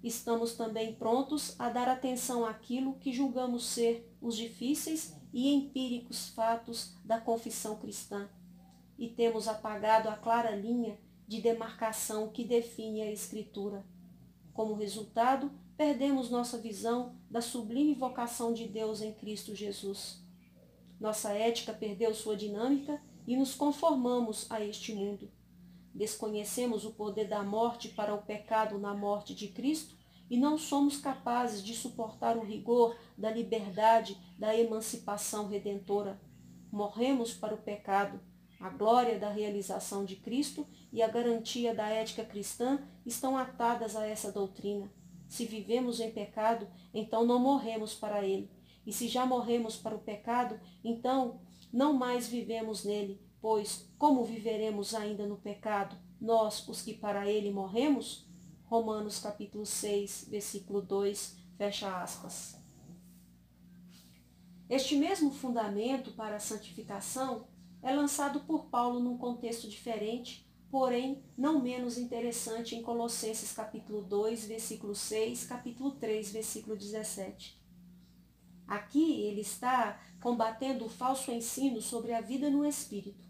Estamos também prontos a dar atenção àquilo que julgamos ser os difíceis e empíricos fatos da confissão cristã. E temos apagado a clara linha de demarcação que define a Escritura. Como resultado, perdemos nossa visão da sublime vocação de Deus em Cristo Jesus. Nossa ética perdeu sua dinâmica e nos conformamos a este mundo. Desconhecemos o poder da morte para o pecado na morte de Cristo e não somos capazes de suportar o rigor da liberdade, da emancipação redentora. Morremos para o pecado. A glória da realização de Cristo e a garantia da ética cristã estão atadas a essa doutrina. Se vivemos em pecado, então não morremos para ele. E se já morremos para o pecado, então não mais vivemos nele, pois como viveremos ainda no pecado, nós, os que para ele morremos? Romanos capítulo 6, versículo 2, fecha aspas. Este mesmo fundamento para a santificação é lançado por Paulo num contexto diferente, porém não menos interessante em Colossenses capítulo 2, versículo 6, capítulo 3, versículo 17. Aqui ele está combatendo o falso ensino sobre a vida no Espírito.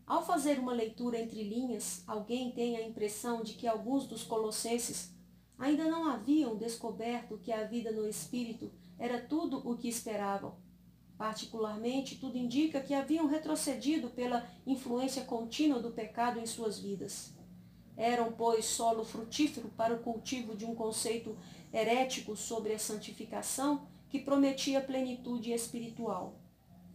Ao fazer uma leitura entre linhas, alguém tem a impressão de que alguns dos colossenses ainda não haviam descoberto que a vida no Espírito era tudo o que esperavam. Particularmente, tudo indica que haviam retrocedido pela influência contínua do pecado em suas vidas. Eram, pois, solo frutífero para o cultivo de um conceito herético sobre a santificação que prometia plenitude espiritual.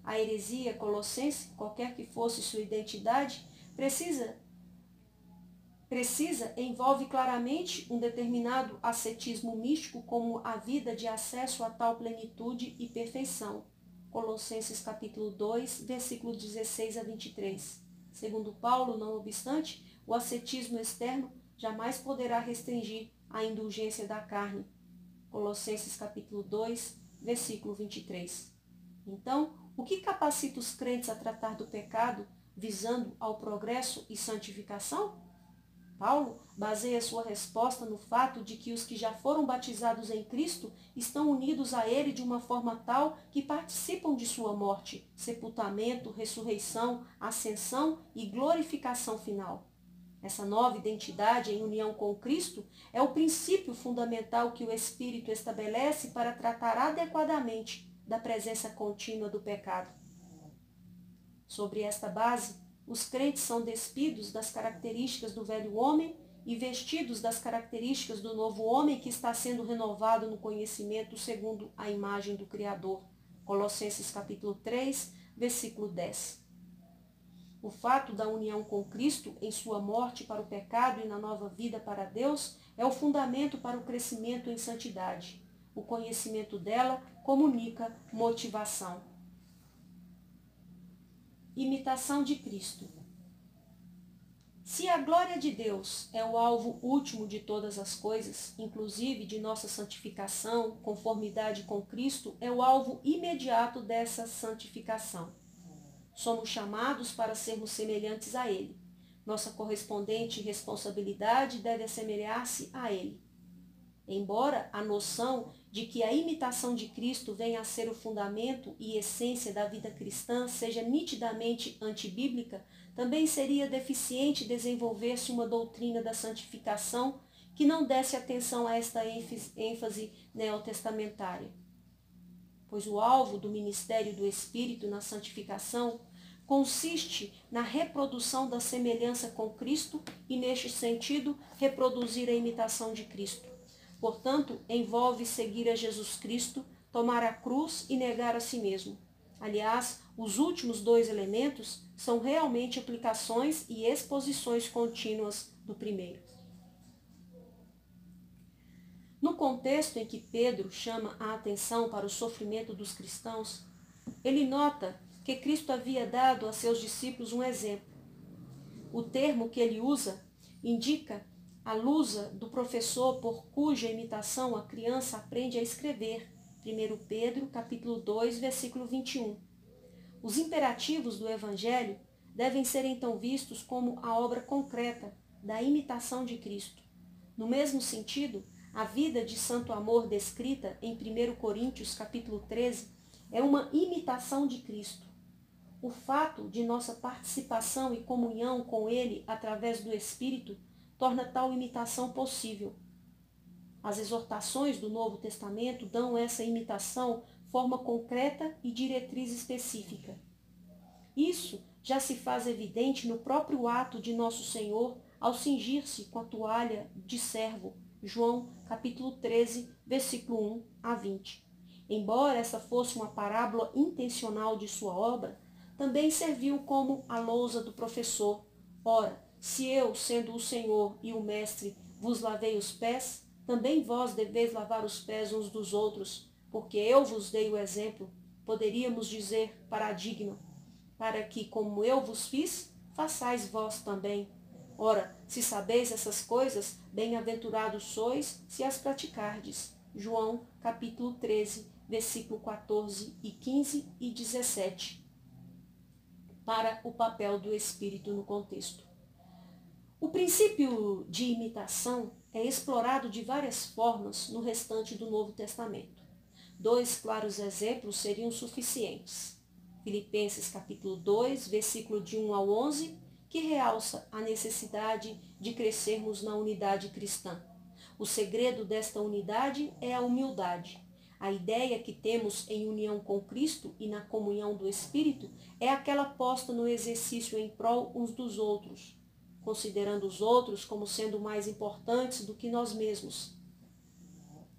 A heresia colossense, qualquer que fosse sua identidade, envolve claramente um determinado ascetismo místico como a vida de acesso a tal plenitude e perfeição. Colossenses capítulo 2, versículo 16 a 23. Segundo Paulo, não obstante, o ascetismo externo jamais poderá restringir a indulgência da carne. Colossenses capítulo 2, versículo 23. Então, o que capacita os crentes a tratar do pecado visando ao progresso e santificação? Paulo baseia sua resposta no fato de que os que já foram batizados em Cristo estão unidos a Ele de uma forma tal que participam de sua morte, sepultamento, ressurreição, ascensão e glorificação final. Essa nova identidade em união com Cristo é o princípio fundamental que o Espírito estabelece para tratar adequadamente da presença contínua do pecado. Sobre esta base, os crentes são despidos das características do velho homem e vestidos das características do novo homem que está sendo renovado no conhecimento segundo a imagem do Criador. Colossenses capítulo 3, versículo 10. O fato da união com Cristo em sua morte para o pecado e na nova vida para Deus é o fundamento para o crescimento em santidade. O conhecimento dela comunica motivação. Imitação de Cristo. Se a glória de Deus é o alvo último de todas as coisas, inclusive de nossa santificação, conformidade com Cristo é o alvo imediato dessa santificação. Somos chamados para sermos semelhantes a Ele. Nossa correspondente responsabilidade deve assemelhar-se a Ele. Embora a noção de que a imitação de Cristo venha a ser o fundamento e essência da vida cristã seja nitidamente antibíblica, também seria deficiente desenvolver-se uma doutrina da santificação que não desse atenção a esta ênfase neotestamentária. Pois o alvo do ministério do Espírito na santificação consiste na reprodução da semelhança com Cristo e, neste sentido, reproduzir a imitação de Cristo. Portanto, envolve seguir a Jesus Cristo, tomar a cruz e negar a si mesmo. Aliás, os últimos dois elementos são realmente aplicações e exposições contínuas do primeiro. No contexto em que Pedro chama a atenção para o sofrimento dos cristãos, ele nota que Cristo havia dado a seus discípulos um exemplo. O termo que ele usa indica a lusa do professor por cuja imitação a criança aprende a escrever. 1 Pedro, capítulo 2, versículo 21. Os imperativos do Evangelho devem ser então vistos como a obra concreta da imitação de Cristo. No mesmo sentido, a vida de santo amor descrita em 1 Coríntios, capítulo 13, é uma imitação de Cristo. O fato de nossa participação e comunhão com Ele através do Espírito torna tal imitação possível. As exortações do Novo Testamento dão essa imitação forma concreta e diretriz específica. Isso já se faz evidente no próprio ato de Nosso Senhor ao cingir-se com a toalha de servo, João capítulo 13, versículo 1 a 20. Embora essa fosse uma parábola intencional de sua obra, também serviu como a lousa do professor. Ora, se eu, sendo o Senhor e o Mestre, vos lavei os pés, também vós deveis lavar os pés uns dos outros, porque eu vos dei o exemplo, poderíamos dizer paradigma, para que, como eu vos fiz, façais vós também. Ora, se sabeis essas coisas, bem-aventurados sois, se as praticardes. João, capítulo 13, versículo 14 e 15 e 17. Para o papel do Espírito no contexto. O princípio de imitação é explorado de várias formas no restante do Novo Testamento. 2 claros exemplos seriam suficientes. Filipenses capítulo 2, versículo de 1 ao 11, que realça a necessidade de crescermos na unidade cristã. O segredo desta unidade é a humildade. A ideia que temos em união com Cristo e na comunhão do Espírito é aquela posta no exercício em prol uns dos outros, considerando os outros como sendo mais importantes do que nós mesmos.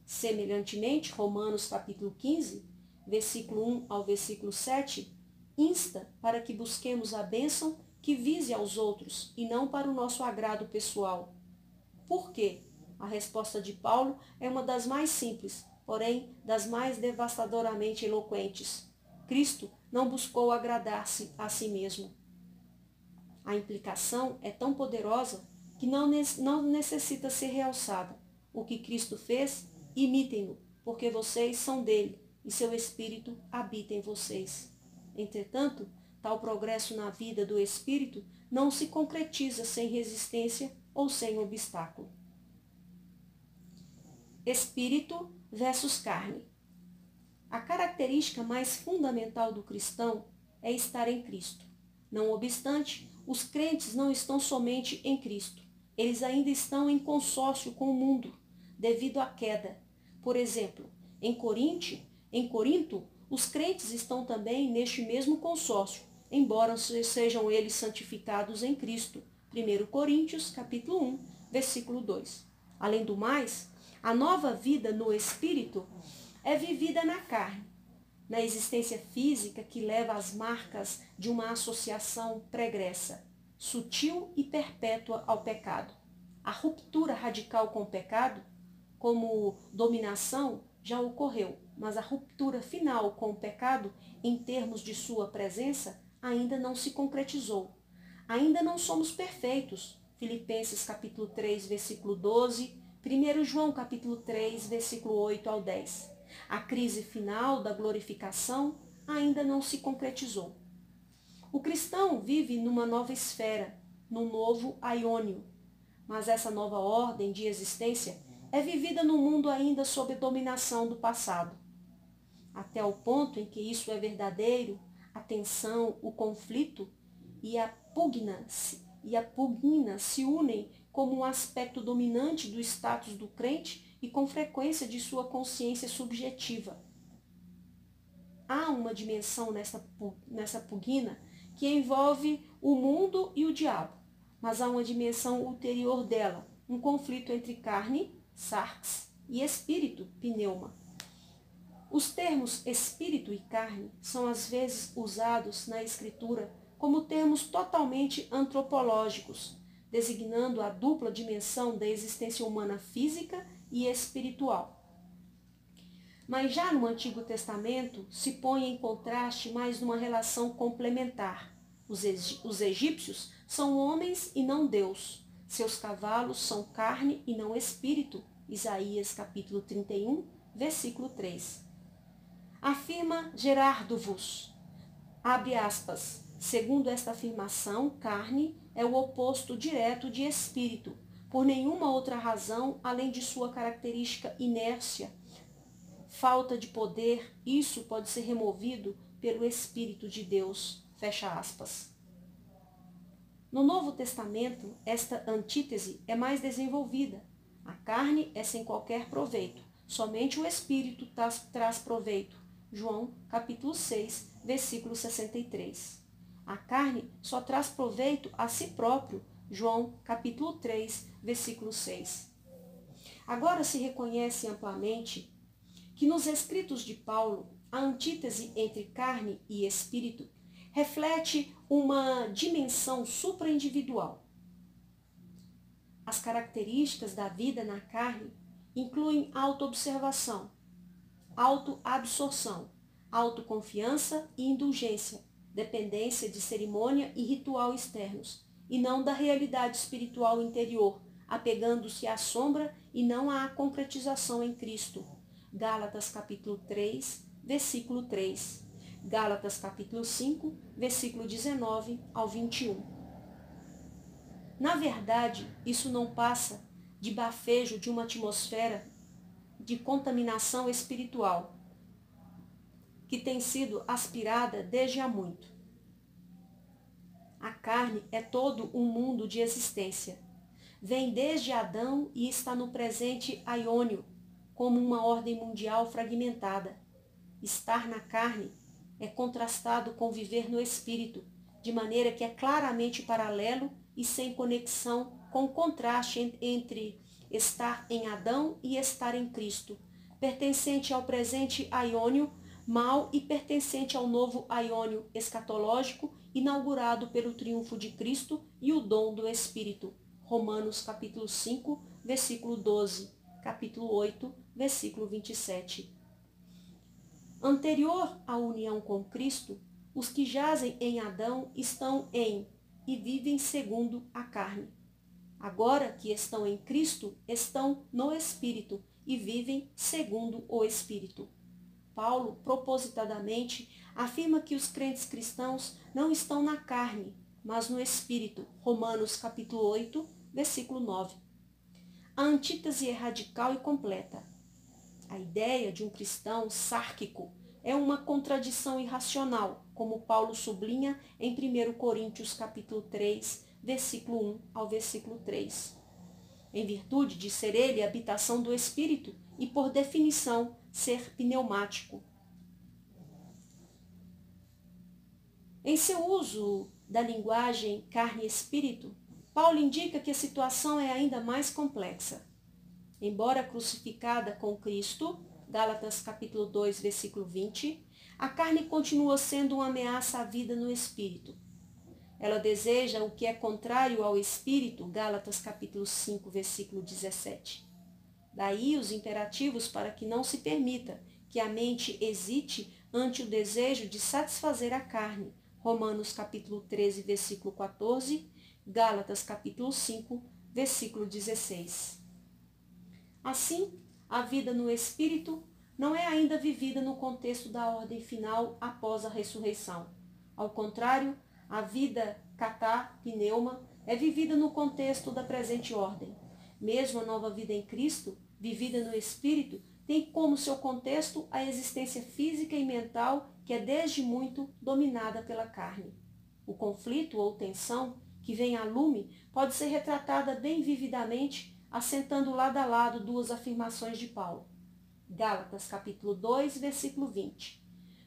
Semelhantemente, Romanos capítulo 15, versículo 1 ao versículo 7, insta para que busquemos a bênção que vise aos outros e não para o nosso agrado pessoal. Por quê? A resposta de Paulo é uma das mais simples, porém das mais devastadoramente eloquentes. Cristo não buscou agradar-se a si mesmo. A implicação é tão poderosa que não necessita ser realçada. O que Cristo fez, imitem-no, porque vocês são dele e seu Espírito habita em vocês. Entretanto, tal progresso na vida do Espírito não se concretiza sem resistência ou sem obstáculo. Espírito versus carne. A característica mais fundamental do cristão é estar em Cristo. Não obstante, os crentes não estão somente em Cristo. Eles ainda estão em consórcio com o mundo, devido à queda. Por exemplo, em Corinto, os crentes estão também neste mesmo consórcio, embora sejam eles santificados em Cristo. 1 Coríntios, capítulo 1, versículo 2. Além do mais, a nova vida no Espírito é vivida na carne, na existência física que leva às marcas de uma associação pregressa, sutil e perpétua ao pecado. A ruptura radical com o pecado, como dominação, já ocorreu, mas a ruptura final com o pecado, em termos de sua presença, ainda não se concretizou. Ainda não somos perfeitos. Filipenses capítulo 3, versículo 12, 1 João capítulo 3, versículo 8 ao 10. A crise final da glorificação ainda não se concretizou. O cristão vive numa nova esfera, num novo aiônio, mas essa nova ordem de existência é vivida no mundo ainda sob a dominação do passado. Até o ponto em que isso é verdadeiro, a tensão, o conflito e a pugna se unem como um aspecto dominante do status do crente e com frequência de sua consciência subjetiva. Há uma dimensão nessa pugna que envolve o mundo e o diabo, mas há uma dimensão ulterior dela, um conflito entre carne, sarx, e espírito, pneuma. Os termos espírito e carne são às vezes usados na Escritura como termos totalmente antropológicos, designando a dupla dimensão da existência humana física e espiritual. Mas já no Antigo Testamento se põe em contraste mais numa relação complementar. Os egípcios são homens e não Deus. Seus cavalos são carne e não espírito. Isaías capítulo 31, versículo 3. Afirma Gerardo Vos, abre aspas, segundo esta afirmação, carne é o oposto direto de espírito, por nenhuma outra razão além de sua característica inércia, falta de poder, isso pode ser removido pelo Espírito de Deus, fecha aspas. No Novo Testamento, esta antítese é mais desenvolvida. A carne é sem qualquer proveito, somente o Espírito traz proveito. João, capítulo 6, versículo 63. A carne só traz proveito a si próprio. João, capítulo 3, versículo 6. Agora se reconhece amplamente que nos escritos de Paulo, a antítese entre carne e espírito reflete uma dimensão supraindividual. As características da vida na carne incluem autoobservação, autoabsorção, autoconfiança e indulgência, dependência de cerimônia e ritual externos, e não da realidade espiritual interior, apegando-se à sombra e não à concretização em Cristo. Gálatas capítulo 3, versículo 3. Gálatas capítulo 5, versículo 19 ao 21. Na verdade, isso não passa de bafejo de uma atmosfera de contaminação espiritual, que tem sido aspirada desde há muito. A carne é todo um mundo de existência. Vem desde Adão e está no presente aiônio, como uma ordem mundial fragmentada. Estar na carne é contrastado com viver no espírito, de maneira que é claramente paralelo e sem conexão com o contraste entre estar em Adão e estar em Cristo, pertencente ao presente aiônio mal e pertencente ao novo aiônio escatológico inaugurado pelo triunfo de Cristo e o dom do Espírito. Romanos capítulo 5, versículo 12, capítulo 8, versículo 27. Anterior à união com Cristo, os que jazem em Adão estão em e vivem segundo a carne. Agora que estão em Cristo, estão no Espírito e vivem segundo o Espírito. Paulo, propositadamente, afirma que os crentes cristãos não estão na carne, mas no Espírito. Romanos capítulo 8, versículo 9. A antítese é radical e completa. A ideia de um cristão sárquico é uma contradição irracional, como Paulo sublinha em 1 Coríntios capítulo 3, versículo 1 ao versículo 3. Em virtude de ser ele a habitação do Espírito e, por definição, ser pneumático. Em seu uso da linguagem carne e espírito, Paulo indica que a situação é ainda mais complexa. Embora crucificada com Cristo, Gálatas capítulo 2, versículo 20, a carne continua sendo uma ameaça à vida no espírito. Ela deseja o que é contrário ao espírito, Gálatas capítulo 5, versículo 17. Daí os imperativos para que não se permita que a mente hesite ante o desejo de satisfazer a carne, Romanos capítulo 13, versículo 14, Gálatas capítulo 5, versículo 16. Assim, a vida no Espírito não é ainda vivida no contexto da ordem final após a ressurreição. Ao contrário, a vida pneuma, é vivida no contexto da presente ordem. Mesmo a nova vida em Cristo, vivida no Espírito, tem como seu contexto a existência física e mental que é desde muito dominada pela carne. O conflito ou tensão que vem a lume pode ser retratada bem vividamente assentando lado a lado duas afirmações de Paulo. Gálatas capítulo 2, versículo 20.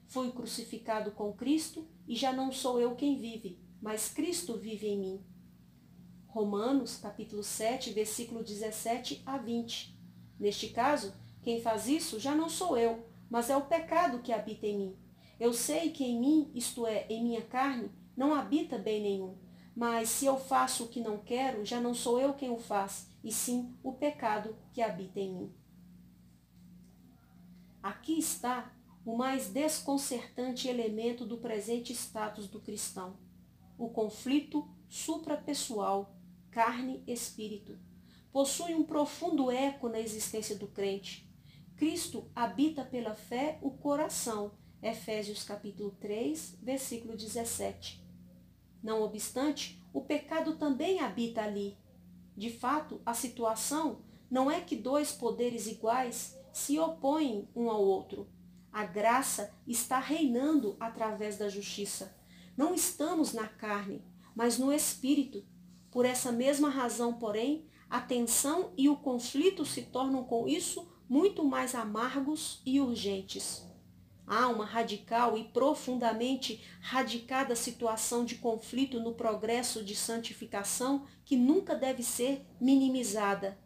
Fui crucificado com Cristo e já não sou eu quem vive, mas Cristo vive em mim. Romanos capítulo 7, versículo 17 a 20. Neste caso, quem faz isso já não sou eu, mas é o pecado que habita em mim. Eu sei que em mim, isto é, em minha carne, não habita bem nenhum. Mas se eu faço o que não quero, já não sou eu quem o faz, e sim o pecado que habita em mim. Aqui está o mais desconcertante elemento do presente status do cristão: o conflito suprapessoal, carne-espírito. Possui um profundo eco na existência do crente. Cristo habita pela fé o coração, Efésios capítulo 3, versículo 17. Não obstante, o pecado também habita ali. De fato, a situação não é que dois poderes iguais se opõem um ao outro. A graça está reinando através da justiça. Não estamos na carne, mas no espírito. Por essa mesma razão, porém, a tensão e o conflito se tornam com isso muito mais amargos e urgentes. Há uma radical e profundamente radicada situação de conflito no progresso de santificação que nunca deve ser minimizada.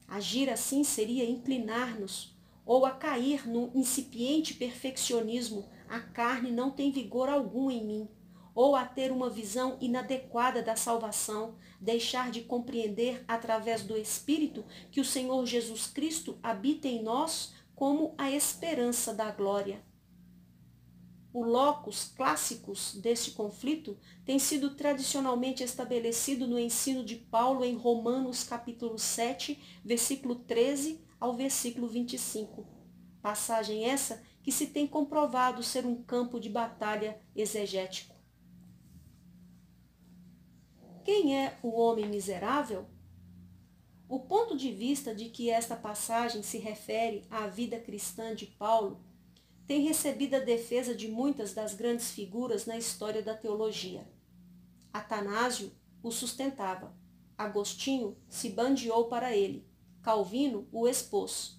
Agir assim seria inclinar-nos ou a cair no incipiente perfeccionismo, a carne não tem vigor algum em mim, ou a ter uma visão inadequada da salvação, deixar de compreender através do Espírito que o Senhor Jesus Cristo habita em nós como a esperança da glória. O locus clássicos deste conflito tem sido tradicionalmente estabelecido no ensino de Paulo em Romanos capítulo 7, versículo 13 ao versículo 25. Passagem essa que se tem comprovado ser um campo de batalha exegético. Quem é o homem miserável? O ponto de vista de que esta passagem se refere à vida cristã de Paulo tem recebido a defesa de muitas das grandes figuras na história da teologia. Atanásio o sustentava, Agostinho se bandeou para ele, Calvino o expôs.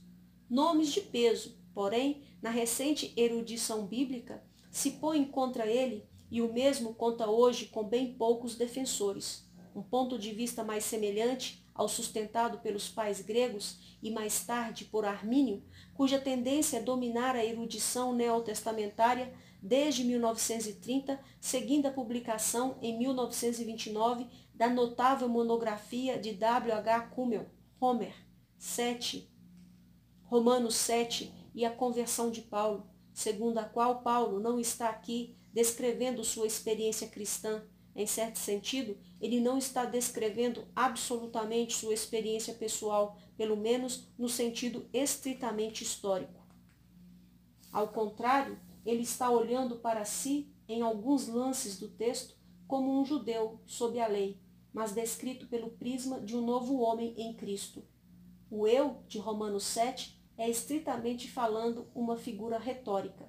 Nomes de peso, porém, na recente erudição bíblica, se põem contra ele e o mesmo conta hoje com bem poucos defensores. Um ponto de vista mais semelhante ao sustentado pelos pais gregos e mais tarde por Armínio, cuja tendência é dominar a erudição neotestamentária desde 1930, seguindo a publicação em 1929 da notável monografia de W.H. Kummel, Romanos 7 e a conversão de Paulo, segundo a qual Paulo não está aqui descrevendo sua experiência cristã, Em certo sentido, ele não está descrevendo absolutamente sua experiência pessoal, pelo menos no sentido estritamente histórico. Ao contrário, ele está olhando para si, em alguns lances do texto, como um judeu sob a lei, mas descrito pelo prisma de um novo homem em Cristo. O eu, de Romanos 7, é estritamente falando uma figura retórica.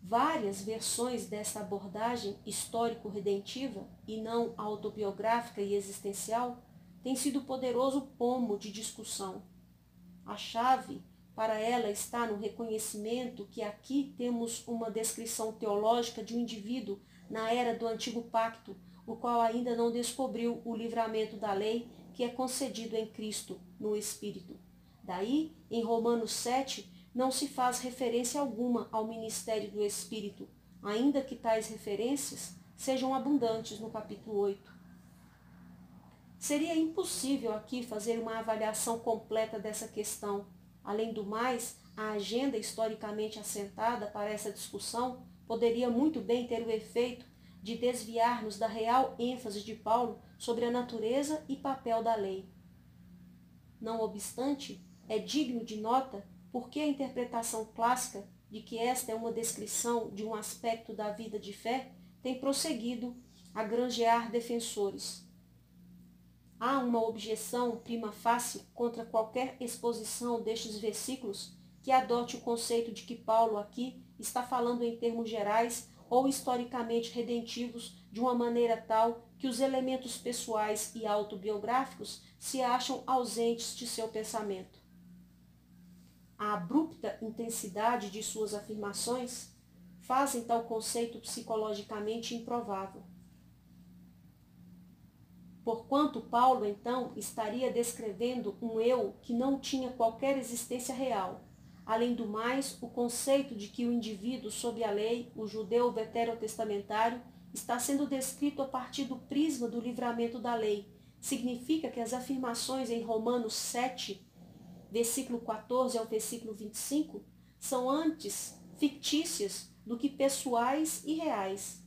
Várias versões dessa abordagem histórico-redentiva e não autobiográfica e existencial têm sido poderoso pomo de discussão. A chave para ela está no reconhecimento que aqui temos uma descrição teológica de um indivíduo na era do Antigo Pacto, o qual ainda não descobriu o livramento da lei que é concedido em Cristo, no Espírito. Daí, em Romanos 7, não se faz referência alguma ao ministério do Espírito, ainda que tais referências sejam abundantes no capítulo 8. Seria impossível aqui fazer uma avaliação completa dessa questão. Além do mais, a agenda historicamente assentada para essa discussão poderia muito bem ter o efeito de desviar-nos da real ênfase de Paulo sobre a natureza e papel da lei. Não obstante, é digno de nota porque a interpretação clássica de que esta é uma descrição de um aspecto da vida de fé tem prosseguido a granjear defensores. Há uma objeção prima facie contra qualquer exposição destes versículos que adote o conceito de que Paulo aqui está falando em termos gerais ou historicamente redentivos de uma maneira tal que os elementos pessoais e autobiográficos se acham ausentes de seu pensamento. A abrupta intensidade de suas afirmações fazem tal conceito psicologicamente improvável. Porquanto Paulo, então, estaria descrevendo um eu que não tinha qualquer existência real. Além do mais, o conceito de que o indivíduo sob a lei, o judeu veterotestamentário, está sendo descrito a partir do prisma do livramento da lei, significa que as afirmações em Romanos 7, versículo 14 ao versículo 25, são antes fictícias do que pessoais e reais.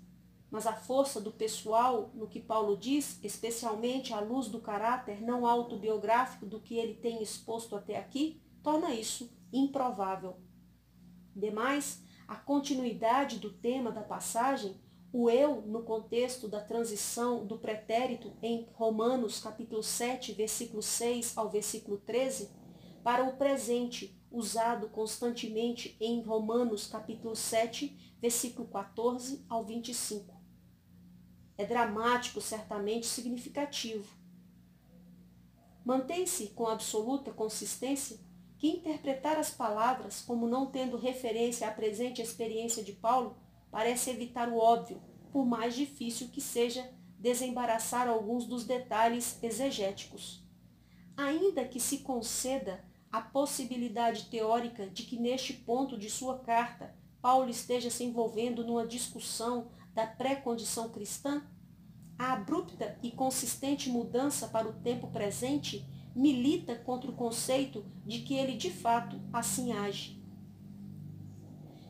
Mas a força do pessoal, no que Paulo diz, especialmente à luz do caráter não autobiográfico do que ele tem exposto até aqui, torna isso improvável. Demais, a continuidade do tema da passagem, o eu no contexto da transição do pretérito em Romanos capítulo 7, versículo 6 ao versículo 13, para o presente, usado constantemente em Romanos capítulo 7, versículo 14 ao 25. É dramático, certamente significativo. Mantém-se com absoluta consistência que interpretar as palavras como não tendo referência à presente experiência de Paulo parece evitar o óbvio, por mais difícil que seja desembaraçar alguns dos detalhes exegéticos. Ainda que se conceda a possibilidade teórica de que neste ponto de sua carta Paulo esteja se envolvendo numa discussão da pré-condição cristã, a abrupta e consistente mudança para o tempo presente milita contra o conceito de que ele de fato assim age.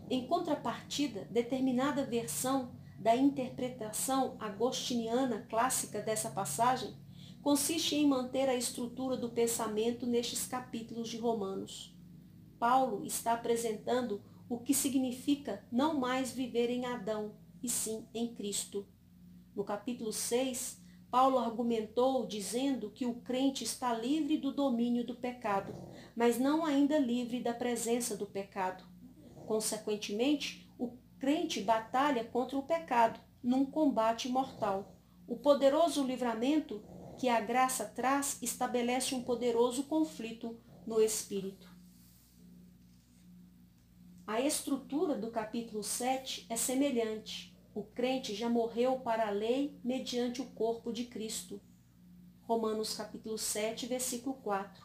Em contrapartida, determinada versão da interpretação agostiniana clássica dessa passagem consiste em manter a estrutura do pensamento nestes capítulos de Romanos. Paulo está apresentando o que significa não mais viver em Adão, e sim em Cristo. No capítulo 6, Paulo argumentou dizendo que o crente está livre do domínio do pecado, mas não ainda livre da presença do pecado. Consequentemente, o crente batalha contra o pecado, num combate mortal. O poderoso livramento que a graça traz estabelece um poderoso conflito no espírito. A estrutura do capítulo 7 é semelhante. O crente já morreu para a lei mediante o corpo de Cristo. Romanos capítulo 7, versículo 4.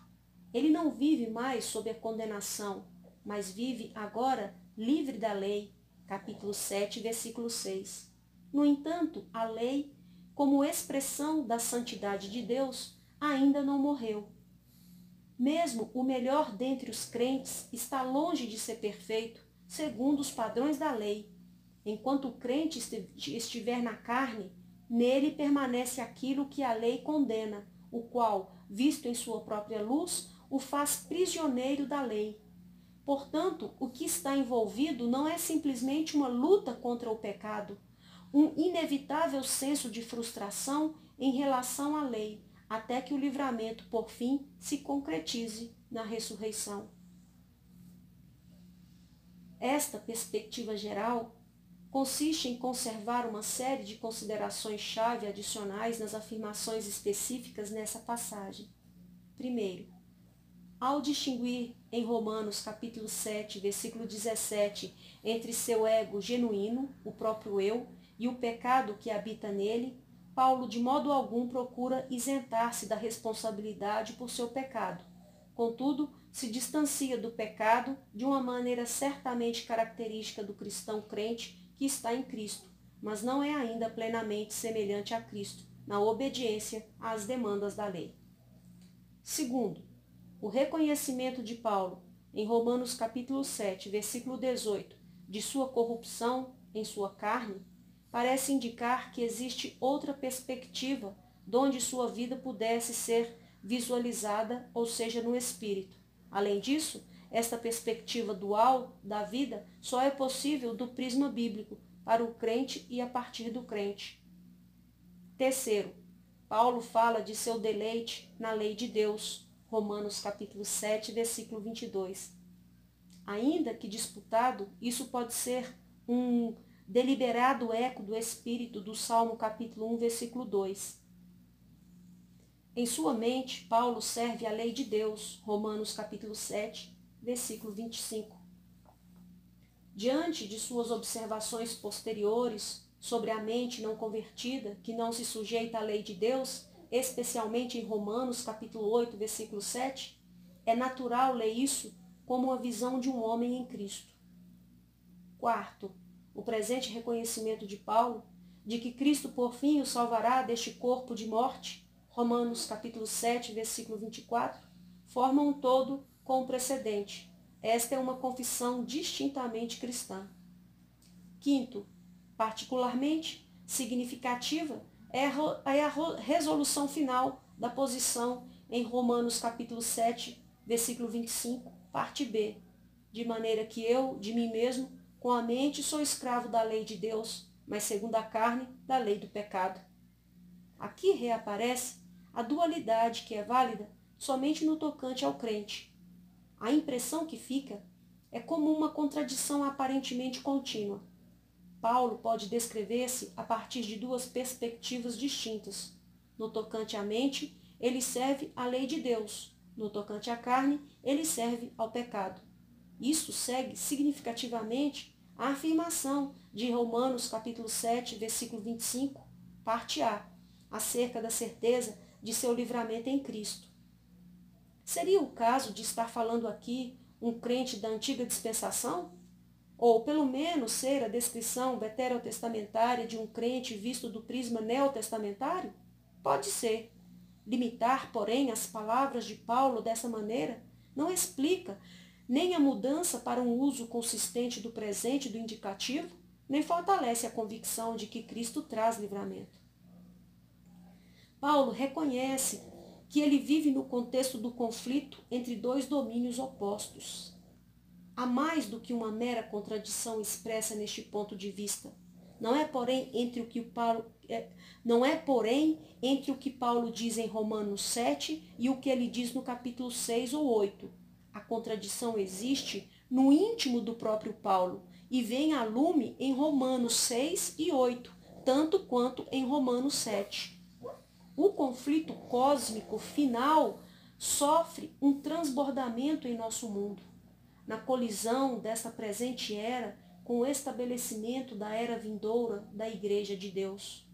Ele não vive mais sob a condenação, mas vive agora livre da lei. Capítulo 7, versículo 6. No entanto, a lei, como expressão da santidade de Deus, ainda não morreu. Mesmo o melhor dentre os crentes está longe de ser perfeito, segundo os padrões da lei. Enquanto o crente estiver na carne, nele permanece aquilo que a lei condena, o qual, visto em sua própria luz, o faz prisioneiro da lei. Portanto, o que está envolvido não é simplesmente uma luta contra o pecado, um inevitável senso de frustração em relação à lei, até que o livramento, por fim, se concretize na ressurreição. Esta perspectiva geral consiste em conservar uma série de considerações-chave adicionais nas afirmações específicas nessa passagem. Primeiro, ao distinguir em Romanos capítulo 7, versículo 17, entre seu ego genuíno, o próprio eu, e o pecado que habita nele, Paulo de modo algum procura isentar-se da responsabilidade por seu pecado. Contudo, se distancia do pecado de uma maneira certamente característica do cristão crente que está em Cristo, mas não é ainda plenamente semelhante a Cristo, na obediência às demandas da lei. Segundo, o reconhecimento de Paulo, em Romanos capítulo 7, versículo 18, de sua corrupção em sua carne, parece indicar que existe outra perspectiva donde sua vida pudesse ser visualizada, ou seja, no espírito. Além disso, esta perspectiva dual da vida só é possível do prisma bíblico, para o crente e a partir do crente. Terceiro, Paulo fala de seu deleite na lei de Deus, Romanos capítulo 7, versículo 22. Ainda que disputado, isso pode ser um deliberado eco do espírito do Salmo capítulo 1, versículo 2. Em sua mente, Paulo serve a lei de Deus, Romanos capítulo 7, versículo 25. Diante de suas observações posteriores sobre a mente não convertida, que não se sujeita à lei de Deus, especialmente em Romanos capítulo 8, versículo 7, é natural ler isso como a visão de um homem em Cristo. Quarto, o presente reconhecimento de Paulo de que Cristo por fim o salvará deste corpo de morte, Romanos capítulo 7, versículo 24, forma um todo com o precedente. Esta é uma confissão distintamente cristã. Quinto, particularmente significativa é a resolução final da posição em Romanos capítulo 7, versículo 25, parte B, de maneira que eu, de mim mesmo, com a mente sou escravo da lei de Deus, mas segundo a carne, da lei do pecado. Aqui reaparece a dualidade que é válida somente no tocante ao crente. A impressão que fica é como uma contradição aparentemente contínua. Paulo pode descrever-se a partir de duas perspectivas distintas. No tocante à mente, ele serve à lei de Deus. No tocante à carne, ele serve ao pecado. Isso segue significativamente a afirmação de Romanos capítulo 7, versículo 25, parte A, acerca da certeza de seu livramento em Cristo. Seria o caso de estar falando aqui um crente da antiga dispensação? Ou, pelo menos, ser a descrição veterotestamentária de um crente visto do prisma neotestamentário? Pode ser. Limitar, porém, as palavras de Paulo dessa maneira não explica nem a mudança para um uso consistente do presente do indicativo, nem fortalece a convicção de que Cristo traz livramento. Paulo reconhece que ele vive no contexto do conflito entre dois domínios opostos. Há mais do que uma mera contradição expressa neste ponto de vista. Não é, porém, entre o que Paulo diz em Romanos 7 e o que ele diz no capítulo 6 ou 8. A contradição existe no íntimo do próprio Paulo e vem a lume em Romanos 6 e 8, tanto quanto em Romanos 7. O conflito cósmico final sofre um transbordamento em nosso mundo, na colisão desta presente era com o estabelecimento da era vindoura da Igreja de Deus.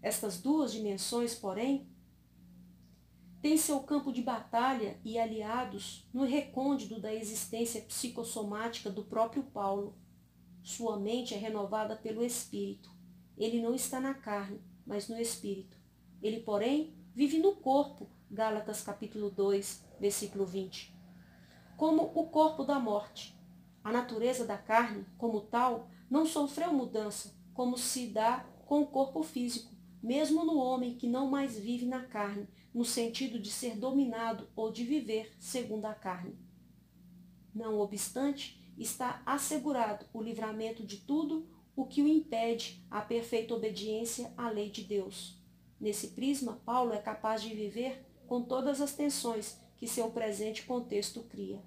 Estas duas dimensões, porém, têm seu campo de batalha e aliados no recôndito da existência psicossomática do próprio Paulo. Sua mente é renovada pelo Espírito. Ele não está na carne, mas no Espírito. Ele, porém, vive no corpo, Gálatas capítulo 2, versículo 20. Como o corpo da morte. A natureza da carne, como tal, não sofreu mudança, como se dá com o corpo físico, mesmo no homem que não mais vive na carne, no sentido de ser dominado ou de viver segundo a carne. Não obstante, está assegurado o livramento de tudo o que o impede a perfeita obediência à lei de Deus. Nesse prisma, Paulo é capaz de viver com todas as tensões que seu presente contexto cria.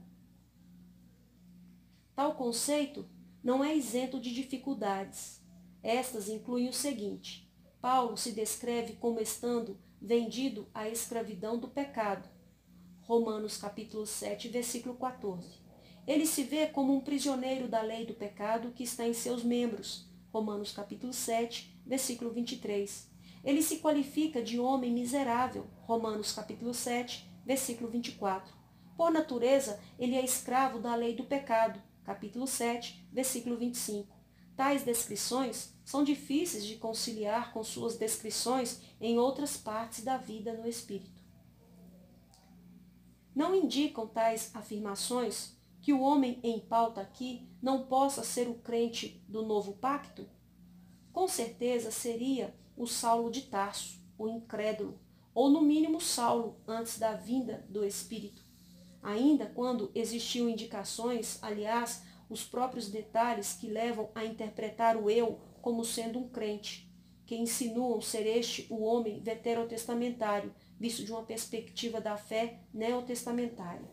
Tal conceito não é isento de dificuldades. Estas incluem o seguinte: Paulo se descreve como estando vendido à escravidão do pecado. Romanos capítulo 7, versículo 14. Ele se vê como um prisioneiro da lei do pecado que está em seus membros. Romanos capítulo 7, versículo 23. Ele se qualifica de homem miserável. Romanos capítulo 7, versículo 24. Por natureza, ele é escravo da lei do pecado. Capítulo 7, versículo 25. Tais descrições são difíceis de conciliar com suas descrições em outras partes da vida no Espírito. Não indicam tais afirmações que o homem em pauta aqui não possa ser o crente do novo pacto? Com certeza seria o Saulo de Tarso, o incrédulo, ou no mínimo Saulo antes da vinda do Espírito. Ainda quando existiam indicações, aliás, os próprios detalhes que levam a interpretar o eu como sendo um crente, que insinuam ser este o homem veterotestamentário, visto de uma perspectiva da fé neotestamentária.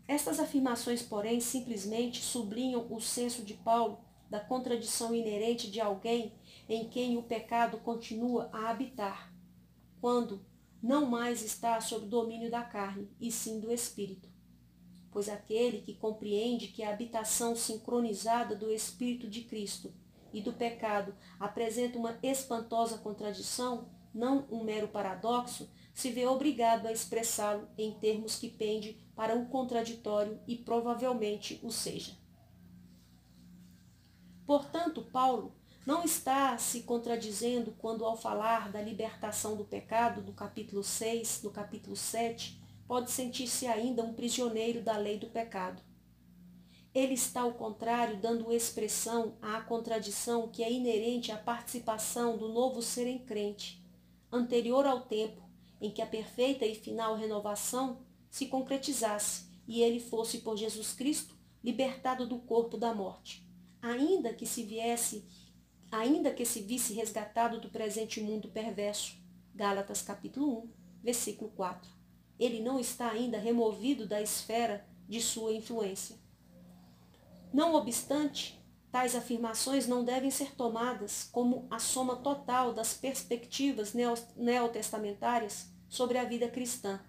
Estas afirmações, porém, simplesmente sublinham o senso de Paulo da contradição inerente de alguém em quem o pecado continua a habitar, quando não mais está sob o domínio da carne, e sim do Espírito. Pois aquele que compreende que a habitação sincronizada do Espírito de Cristo e do pecado apresenta uma espantosa contradição, não um mero paradoxo, se vê obrigado a expressá-lo em termos que pendem para o contraditório e provavelmente o seja. Portanto, Paulo não está se contradizendo quando, ao falar da libertação do pecado, do capítulo 6, do capítulo 7, pode sentir-se ainda um prisioneiro da lei do pecado. Ele está, ao contrário, dando expressão à contradição que é inerente à participação do novo ser em crente, anterior ao tempo em que a perfeita e final renovação se concretizasse e ele fosse, por Jesus Cristo, libertado do corpo da morte. Ainda que se visse resgatado do presente mundo perverso. Gálatas capítulo 1, versículo 4. Ele não está ainda removido da esfera de sua influência. Não obstante, tais afirmações não devem ser tomadas como a soma total das perspectivas neotestamentárias sobre a vida cristã.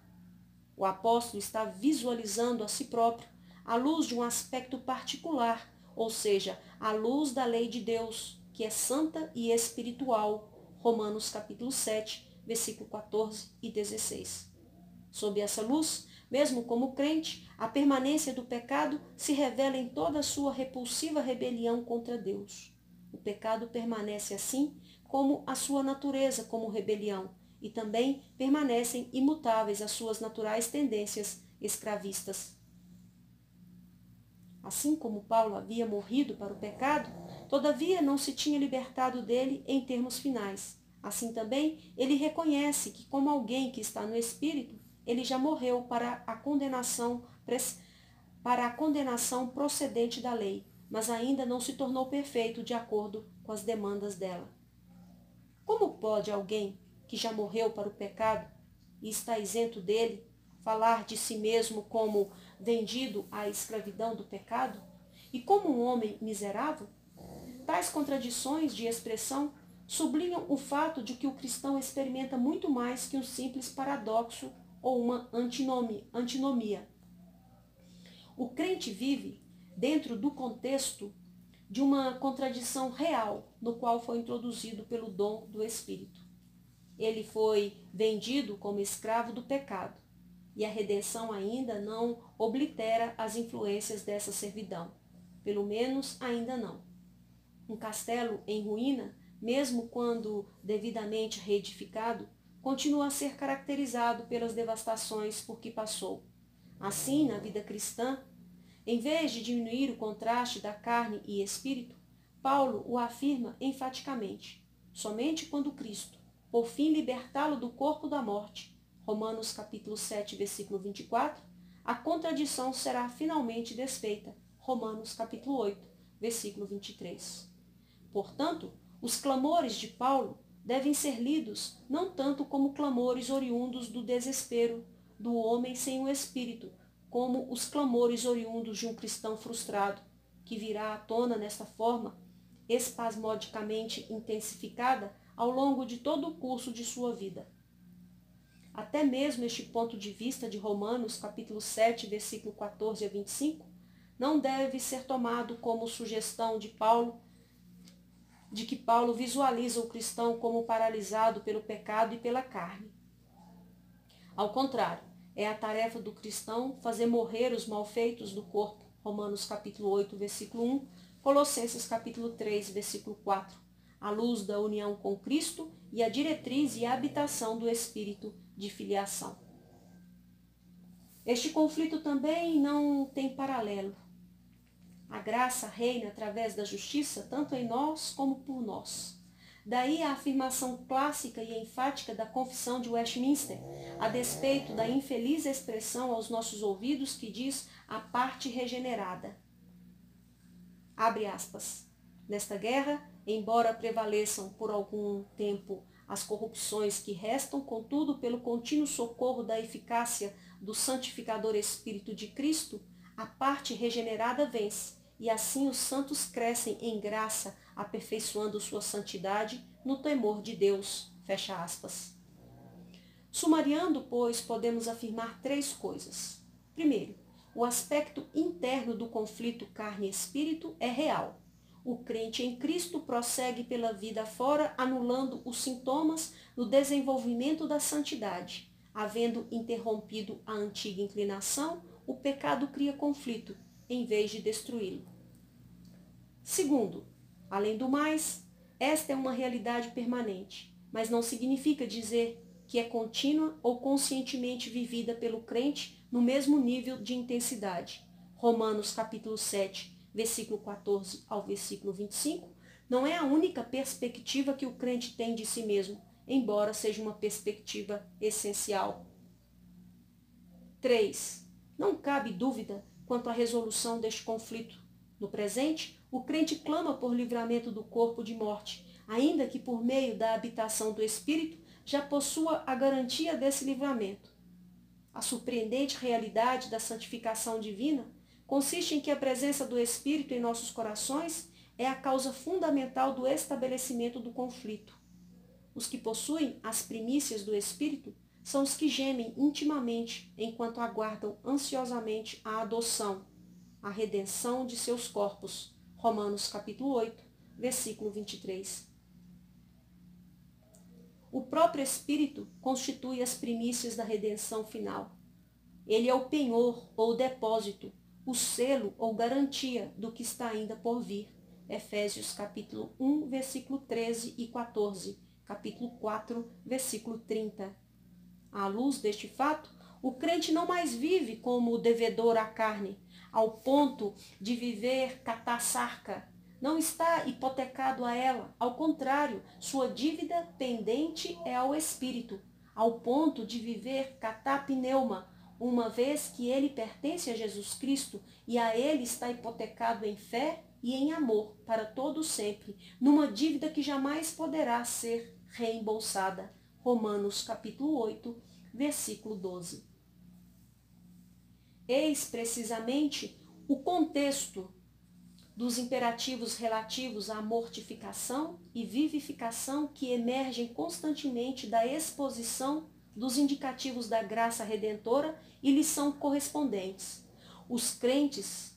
O apóstolo está visualizando a si próprio à luz de um aspecto particular, ou seja, à luz da lei de Deus, que é santa e espiritual. Romanos capítulo 7, versículo 14 e 16. Sob essa luz, mesmo como crente, a permanência do pecado se revela em toda a sua repulsiva rebelião contra Deus. O pecado permanece assim como a sua natureza como rebelião, e também permanecem imutáveis as suas naturais tendências escravistas. Assim como Paulo havia morrido para o pecado, todavia não se tinha libertado dele em termos finais. Assim também, ele reconhece que, como alguém que está no Espírito, ele já morreu para a condenação procedente da lei, mas ainda não se tornou perfeito de acordo com as demandas dela. Como pode alguém que já morreu para o pecado e está isento dele falar de si mesmo como vendido à escravidão do pecado e como um homem miserável? Tais contradições de expressão sublinham o fato de que o cristão experimenta muito mais que um simples paradoxo ou uma antinomia. O crente vive dentro do contexto de uma contradição real, no qual foi introduzido pelo dom do Espírito. Ele foi vendido como escravo do pecado, e a redenção ainda não oblitera as influências dessa servidão. Pelo menos ainda não. Um castelo em ruína, mesmo quando devidamente reedificado, continua a ser caracterizado pelas devastações por que passou. Assim, na vida cristã, Em vez de diminuir o contraste da carne e espírito, Paulo o afirma enfaticamente: somente quando Cristo, por fim libertá-lo do corpo da morte, Romanos capítulo 7, versículo 24, a contradição será finalmente desfeita, Romanos capítulo 8, versículo 23. Portanto, os clamores de Paulo devem ser lidos não tanto como clamores oriundos do desespero do homem sem o espírito, como os clamores oriundos de um cristão frustrado, que virá à tona nesta forma, espasmodicamente intensificada ao longo de todo o curso de sua vida. Até mesmo este ponto de vista de Romanos, capítulo 7, versículo 14 a 25, não deve ser tomado como sugestão de Paulo, de que Paulo visualiza o cristão como paralisado pelo pecado e pela carne. Ao contrário, é a tarefa do cristão fazer morrer os malfeitos do corpo, Romanos capítulo 8, versículo 1, Colossenses capítulo 3, versículo 4, à luz da união com Cristo e a diretriz e a habitação do Espírito de filiação. Este conflito também não tem paralelo. A graça reina através da justiça, tanto em nós como por nós. Daí a afirmação clássica e enfática da Confissão de Westminster, a despeito da infeliz expressão aos nossos ouvidos que diz a parte regenerada. Abre aspas. Nesta guerra, embora prevaleçam por algum tempo as corrupções que restam, contudo, pelo contínuo socorro da eficácia do santificador Espírito de Cristo, a parte regenerada vence, e assim os santos crescem em graça, aperfeiçoando sua santidade no temor de Deus. Fecha aspas. Sumariando, pois, podemos afirmar três coisas. Primeiro, o aspecto interno do conflito carne-espírito é real. O crente em Cristo prossegue pela vida fora, anulando os sintomas do desenvolvimento da santidade. Havendo interrompido a antiga inclinação, o pecado cria conflito, em vez de destruí-lo. Segundo, além do mais, esta é uma realidade permanente, mas não significa dizer que é contínua ou conscientemente vivida pelo crente no mesmo nível de intensidade. Romanos capítulo 7, versículo 14 ao versículo 25, não é a única perspectiva que o crente tem de si mesmo, embora seja uma perspectiva essencial. 3. Não cabe dúvida quanto à resolução deste conflito. No presente, o crente clama por livramento do corpo de morte, ainda que por meio da habitação do Espírito já possua a garantia desse livramento. A surpreendente realidade da santificação divina consiste em que a presença do Espírito em nossos corações é a causa fundamental do estabelecimento do conflito. Os que possuem as primícias do Espírito são os que gemem intimamente enquanto aguardam ansiosamente a adoção, a redenção de seus corpos. Romanos capítulo 8, versículo 23. O próprio Espírito constitui as primícias da redenção final. Ele é o penhor ou depósito, o selo ou garantia do que está ainda por vir. Efésios capítulo 1, versículo 13 e 14, capítulo 4, versículo 30. À luz deste fato, o crente não mais vive como devedor à carne, ao ponto de viver catasarca. Não está hipotecado a ela, ao contrário, sua dívida pendente é ao Espírito, ao ponto de viver catapneuma, uma vez que ele pertence a Jesus Cristo e a ele está hipotecado em fé e em amor para todo sempre, numa dívida que jamais poderá ser reembolsada. Romanos capítulo 8, versículo 12. Eis precisamente o contexto dos imperativos relativos à mortificação e vivificação que emergem constantemente da exposição dos indicativos da graça redentora e lhes são correspondentes. Os crentes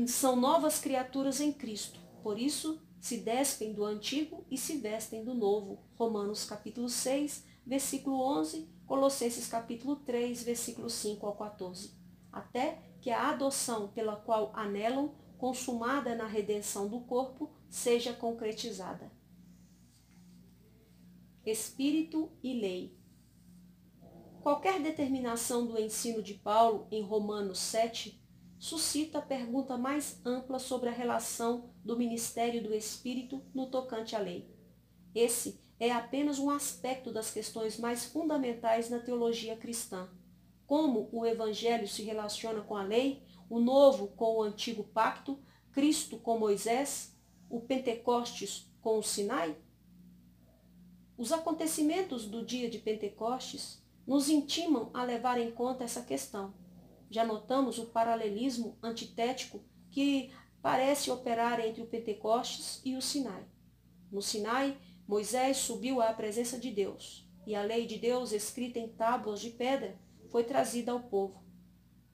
são novas criaturas em Cristo, por isso se despem do antigo e se vestem do novo. Romanos capítulo 6, versículo 11, Colossenses capítulo 3, versículo 5 ao 14. Até que a adoção pela qual anelam, consumada na redenção do corpo, seja concretizada. Espírito e lei. Qualquer determinação do ensino de Paulo em Romanos 7 suscita a pergunta mais ampla sobre a relação do ministério do Espírito no tocante à lei. Esse é apenas um aspecto das questões mais fundamentais na teologia cristã. Como o Evangelho se relaciona com a lei, o Novo com o Antigo Pacto, Cristo com Moisés, o Pentecostes com o Sinai? Os acontecimentos do dia de Pentecostes nos intimam a levar em conta essa questão. Já notamos o paralelismo antitético que parece operar entre o Pentecostes e o Sinai. No Sinai, Moisés subiu à presença de Deus, e a lei de Deus, escrita em tábuas de pedra, foi trazida ao povo.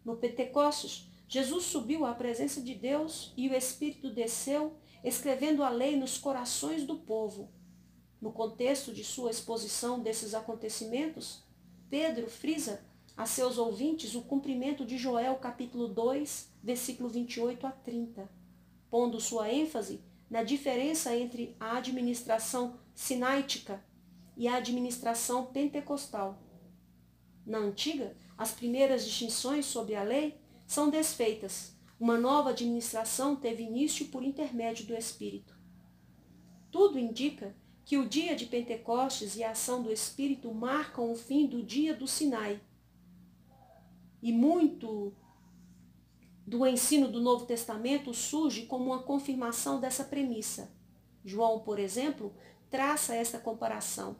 No Pentecostes, Jesus subiu à presença de Deus e o Espírito desceu, escrevendo a lei nos corações do povo. No contexto de sua exposição desses acontecimentos, Pedro frisa a seus ouvintes o cumprimento de Joel capítulo 2, versículo 28 a 30, pondo sua ênfase na diferença entre a administração sinaítica e a administração pentecostal. Na antiga, as primeiras distinções sobre a lei são desfeitas. Uma nova administração teve início por intermédio do Espírito. Tudo indica que o dia de Pentecostes e a ação do Espírito marcam o fim do dia do Sinai. E muito do ensino do Novo Testamento surge como uma confirmação dessa premissa. João, por exemplo, traça esta comparação.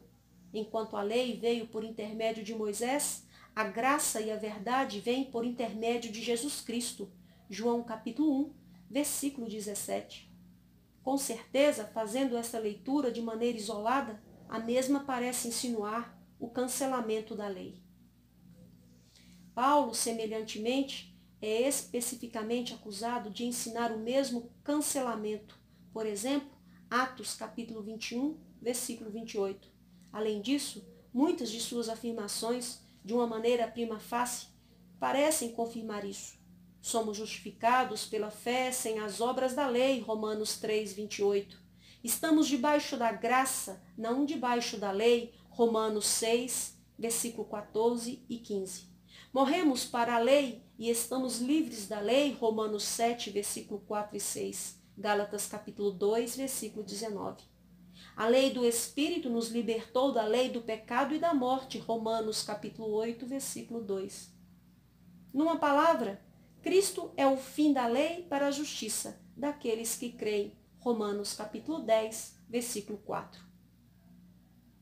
Enquanto a lei veio por intermédio de Moisés, a graça e a verdade vêm por intermédio de Jesus Cristo. João capítulo 1, versículo 17. Com certeza, fazendo esta leitura de maneira isolada, a mesma parece insinuar o cancelamento da lei. Paulo, semelhantemente, é especificamente acusado de ensinar o mesmo cancelamento. Por exemplo, Atos capítulo 21, versículo 28. Além disso, muitas de suas afirmações, de uma maneira prima facie, parecem confirmar isso. Somos justificados pela fé sem as obras da lei, Romanos 3, 28. Estamos debaixo da graça, não debaixo da lei, Romanos 6, versículo 14 e 15. Morremos para a lei e estamos livres da lei, Romanos 7, versículo 4 e 6. Gálatas capítulo 2, versículo 19. A lei do Espírito nos libertou da lei do pecado e da morte, Romanos capítulo 8, versículo 2. Numa palavra, Cristo é o fim da lei para a justiça daqueles que creem, Romanos capítulo 10, versículo 4.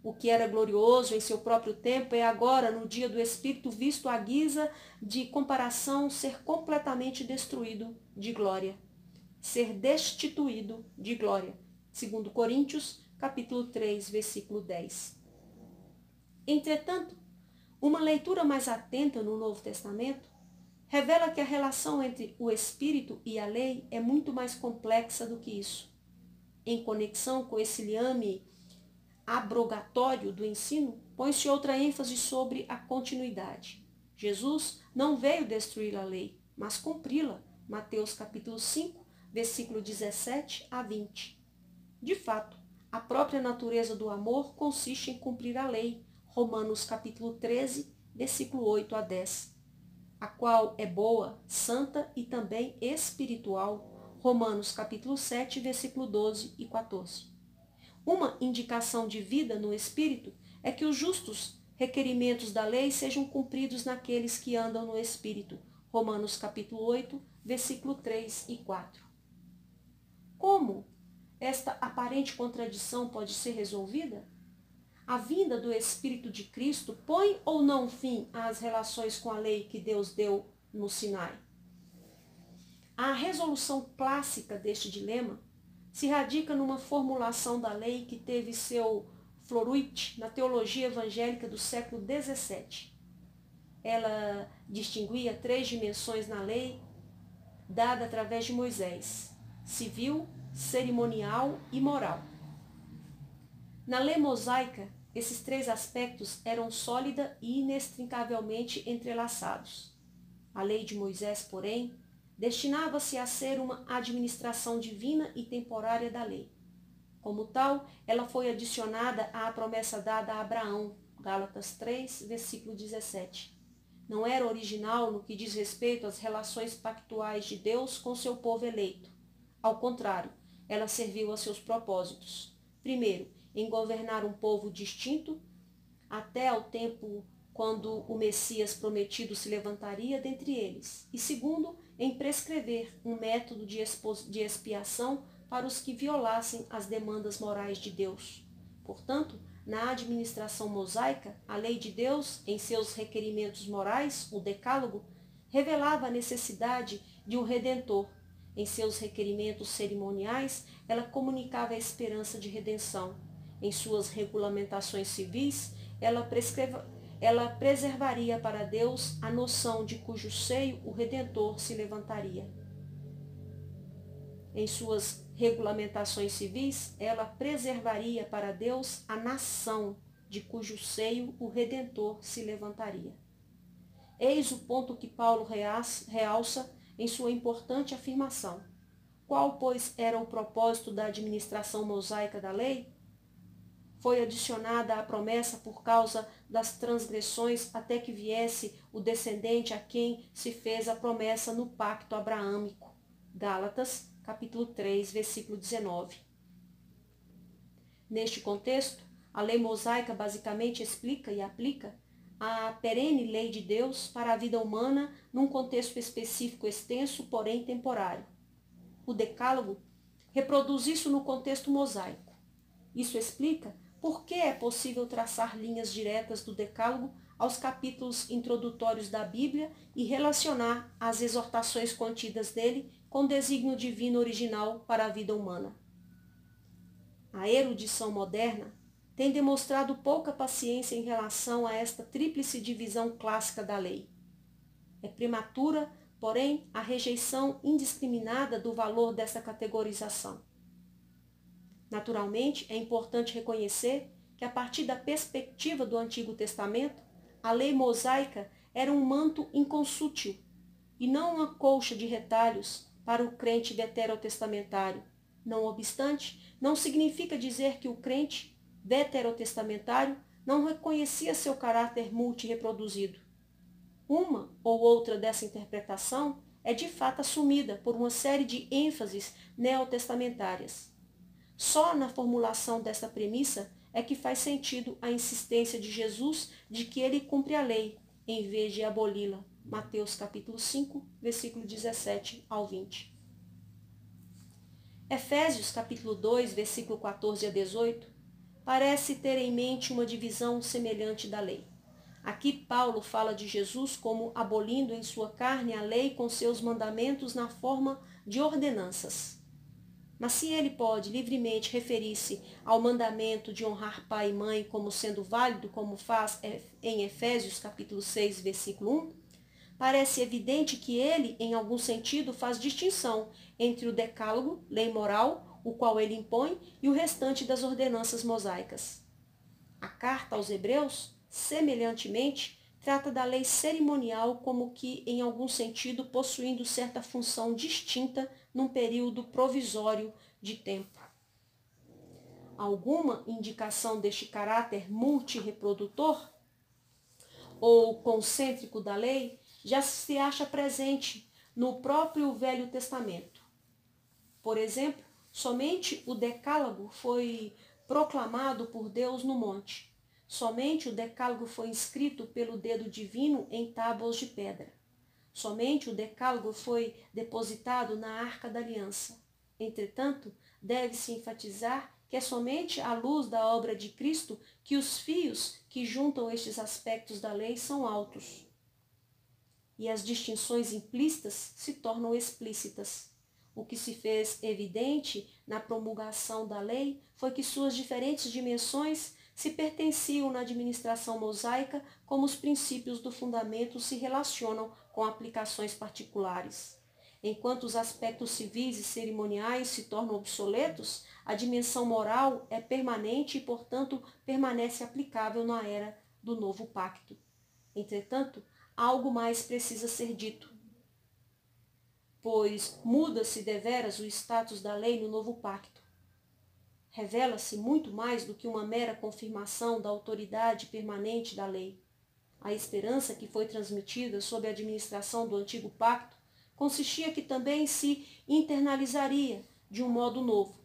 O que era glorioso em seu próprio tempo é agora, no dia do Espírito, visto à guisa de comparação, ser completamente destruído de glória. Ser destituído de glória. 2 Coríntios, capítulo 3, versículo 10. Entretanto, uma leitura mais atenta no Novo Testamento revela que a relação entre o Espírito e a lei é muito mais complexa do que isso. Em conexão com esse liame abrogatório do ensino, põe-se outra ênfase sobre a continuidade. Jesus não veio destruir a lei, mas cumpri-la. Mateus capítulo 5, versículo 17 a 20. De fato, a própria natureza do amor consiste em cumprir a lei. Romanos capítulo 13, versículo 8 a 10. A qual é boa, santa e também espiritual. Romanos capítulo 7, versículo 12 e 14. Uma indicação de vida no Espírito é que os justos requerimentos da lei sejam cumpridos naqueles que andam no Espírito. Romanos capítulo 8, versículo 3 e 4. Como esta aparente contradição pode ser resolvida? A vinda do Espírito de Cristo põe ou não fim às relações com a lei que Deus deu no Sinai? A resolução clássica deste dilema se radica numa formulação da lei que teve seu floruit na teologia evangélica do século XVII. Ela distinguia 3 dimensões na lei dada através de Moisés: civil, cerimonial e moral. Na lei mosaica, esses 3 aspectos eram sólida e inextricavelmente entrelaçados. A lei de Moisés, porém, destinava-se a ser uma administração divina e temporária da lei. Como tal, ela foi adicionada à promessa dada a Abraão, Gálatas 3, versículo 17. não era original no que diz respeito às relações pactuais de Deus com seu povo eleito. Ao contrário, ela serviu a seus propósitos. Primeiro, em governar um povo distinto, até ao tempo quando o Messias prometido se levantaria dentre eles. E segundo, em prescrever um método de expiação para os que violassem as demandas morais de Deus. Portanto, na administração mosaica, a lei de Deus, em seus requerimentos morais, o Decálogo, revelava a necessidade de um Redentor. Em seus requerimentos cerimoniais, ela comunicava a esperança de redenção. Em suas regulamentações civis, ela preservaria para Deus a noção de cujo seio o Redentor se levantaria. Em suas regulamentações civis, ela preservaria para Deus a nação de cujo seio o Redentor se levantaria. Eis o ponto que Paulo realça em sua importante afirmação. Qual, pois, era o propósito da administração mosaica da lei? Foi adicionada a promessa por causa das transgressões até que viesse o descendente a quem se fez a promessa no pacto abraâmico. Gálatas, capítulo 3, versículo 19. Neste contexto, a lei mosaica basicamente explica e aplica a perene lei de Deus para a vida humana num contexto específico extenso, porém temporário. O Decálogo reproduz isso no contexto mosaico. Isso explica por que é possível traçar linhas diretas do Decálogo aos capítulos introdutórios da Bíblia e relacionar as exortações contidas nele com o desígnio divino original para a vida humana. A erudição moderna tem demonstrado pouca paciência em relação a esta tríplice divisão clássica da lei. É prematura, porém, a rejeição indiscriminada do valor dessa categorização. Naturalmente, é importante reconhecer que, a partir da perspectiva do Antigo Testamento, a lei mosaica era um manto inconsútil e não uma colcha de retalhos para o crente veterotestamentário. Não obstante, não significa dizer que o crente veterotestamentário não reconhecia seu caráter multireproduzido. Uma ou outra dessa interpretação é de fato assumida por uma série de ênfases neotestamentárias. Só na formulação desta premissa é que faz sentido a insistência de Jesus de que ele cumpre a lei, em vez de aboli-la. Mateus capítulo 5, versículo 17 ao 20. Efésios capítulo 2, versículo 14 a 18, parece ter em mente uma divisão semelhante da lei. Aqui Paulo fala de Jesus como abolindo em sua carne a lei com seus mandamentos na forma de ordenanças. Mas se ele pode livremente referir-se ao mandamento de honrar pai e mãe como sendo válido, como faz em Efésios capítulo 6, versículo 1, parece evidente que ele, em algum sentido, faz distinção entre o decálogo, lei moral, o qual ele impõe, e o restante das ordenanças mosaicas. A carta aos Hebreus, semelhantemente, trata da lei cerimonial como que, em algum sentido, possuindo certa função distinta num período provisório de tempo. Alguma indicação deste caráter multireprodutor ou concêntrico da lei já se acha presente no próprio Velho Testamento. Por exemplo, somente o Decálogo foi proclamado por Deus no monte. Somente o Decálogo foi inscrito pelo dedo divino em tábuas de pedra. Somente o Decálogo foi depositado na Arca da Aliança. Entretanto, deve-se enfatizar que é somente à luz da obra de Cristo que os fios que juntam estes aspectos da lei são altos. E as distinções implícitas se tornam explícitas. O que se fez evidente na promulgação da lei foi que suas diferentes dimensões se pertenciam na administração mosaica como os princípios do fundamento se relacionam com aplicações particulares. Enquanto os aspectos civis e cerimoniais se tornam obsoletos, a dimensão moral é permanente e, portanto, permanece aplicável na era do novo pacto. Entretanto, algo mais precisa ser dito, pois muda-se deveras o status da lei no novo pacto. Revela-se muito mais do que uma mera confirmação da autoridade permanente da lei. A esperança que foi transmitida sob a administração do antigo pacto consistia que também se internalizaria de um modo novo.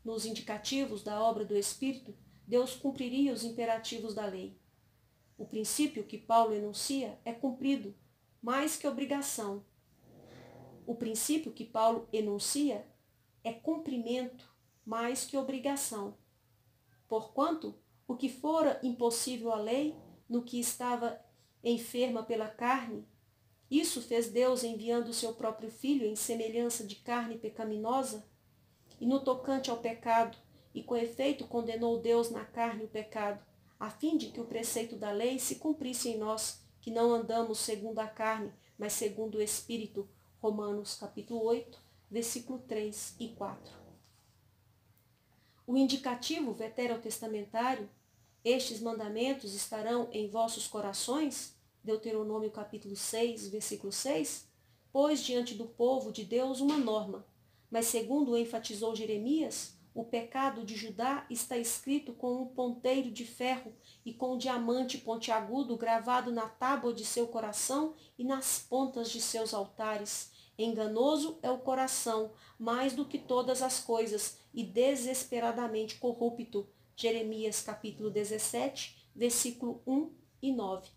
Nos indicativos da obra do Espírito, Deus cumpriria os imperativos da lei. O princípio que Paulo enuncia é cumprido, mais que obrigação. O princípio que Paulo enuncia é cumprimento, mais que obrigação. Porquanto, o que fora impossível à lei, no que estava enferma pela carne, isso fez Deus enviando o seu próprio Filho em semelhança de carne pecaminosa, e no tocante ao pecado, e com efeito condenou Deus na carne o pecado, a fim de que o preceito da lei se cumprisse em nós, que não andamos segundo a carne, mas segundo o Espírito. Romanos capítulo 8, versículo 3 e 4. O indicativo veterotestamentário, estes mandamentos estarão em vossos corações, Deuteronômio capítulo 6, versículo 6, pôs diante do povo de Deus uma norma, mas segundo enfatizou Jeremias, o pecado de Judá está escrito com um ponteiro de ferro e com um diamante pontiagudo gravado na tábua de seu coração e nas pontas de seus altares. Enganoso é o coração, mais do que todas as coisas, e desesperadamente corrupto. Jeremias capítulo 17, versículo 1 e 9.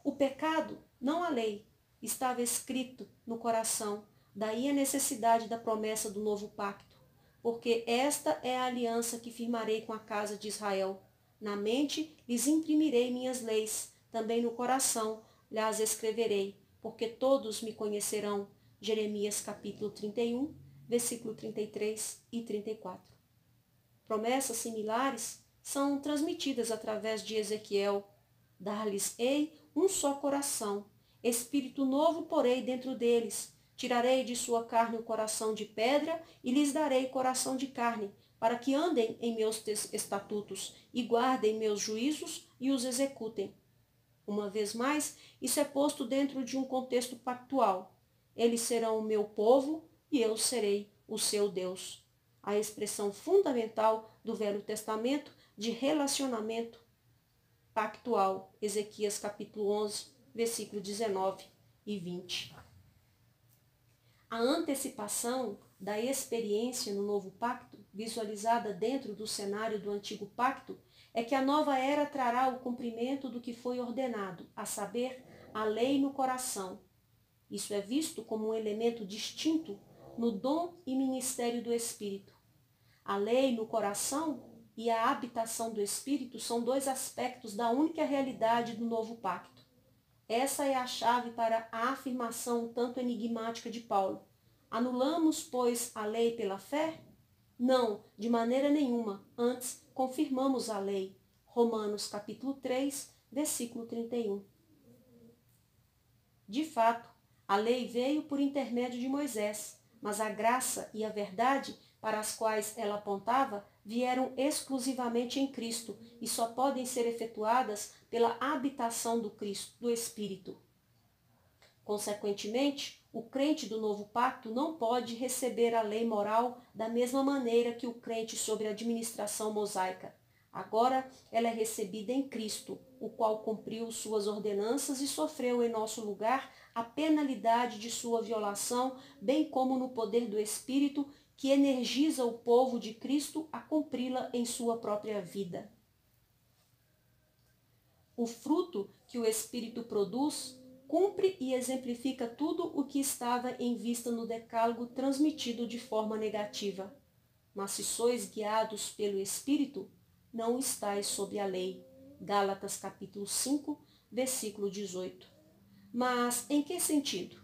O pecado, não a lei, estava escrito no coração, daí a necessidade da promessa do novo pacto. Porque esta é a aliança que firmarei com a casa de Israel. Na mente lhes imprimirei minhas leis, também no coração lhes escreverei, porque todos me conhecerão. Jeremias capítulo 31, versículo 33 e 34. Promessas similares são transmitidas através de Ezequiel. Dar-lhes-ei um só coração, espírito novo porei dentro deles. Tirarei de sua carne o coração de pedra e lhes darei coração de carne, para que andem em meus estatutos e guardem meus juízos e os executem. Uma vez mais, isso é posto dentro de um contexto pactual. Eles serão o meu povo e eu serei o seu Deus. A expressão fundamental do Velho Testamento de relacionamento pactual. Ezequias capítulo 11, versículo 19 e 20. A antecipação da experiência no novo pacto, visualizada dentro do cenário do antigo pacto, é que a nova era trará o cumprimento do que foi ordenado, a saber, a lei no coração. Isso é visto como um elemento distinto no dom e ministério do Espírito. A lei no coração e a habitação do Espírito são dois aspectos da única realidade do novo pacto. Essa é a chave para a afirmação tanto enigmática de Paulo. Anulamos, pois, a lei pela fé? Não, de maneira nenhuma. Antes, confirmamos a lei. Romanos capítulo 3, versículo 31. De fato, a lei veio por intermédio de Moisés, mas a graça e a verdade para as quais ela apontava vieram exclusivamente em Cristo e só podem ser efetuadas pela habitação do Cristo, do Espírito. Consequentemente, o crente do novo pacto não pode receber a lei moral da mesma maneira que o crente sob a administração mosaica. Agora ela é recebida em Cristo, o qual cumpriu suas ordenanças e sofreu em nosso lugar a penalidade de sua violação, bem como no poder do Espírito que energiza o povo de Cristo a cumpri-la em sua própria vida. O fruto que o Espírito produz cumpre e exemplifica tudo o que estava em vista no decálogo transmitido de forma negativa. Mas se sois guiados pelo Espírito, não estais sob a lei. Gálatas capítulo 5, versículo 18. Mas em que sentido?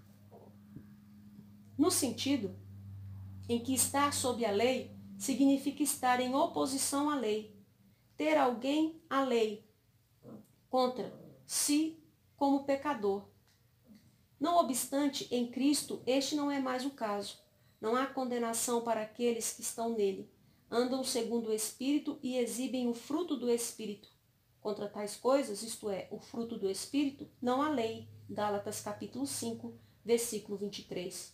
No sentido em que estar sob a lei significa estar em oposição à lei, ter alguém à lei contra si como pecador. Não obstante, em Cristo este não é mais o caso. Não há condenação para aqueles que estão nele. Andam segundo o Espírito e exibem o fruto do Espírito. Contra tais coisas, isto é, o fruto do Espírito, não há lei. Gálatas capítulo 5, versículo 23.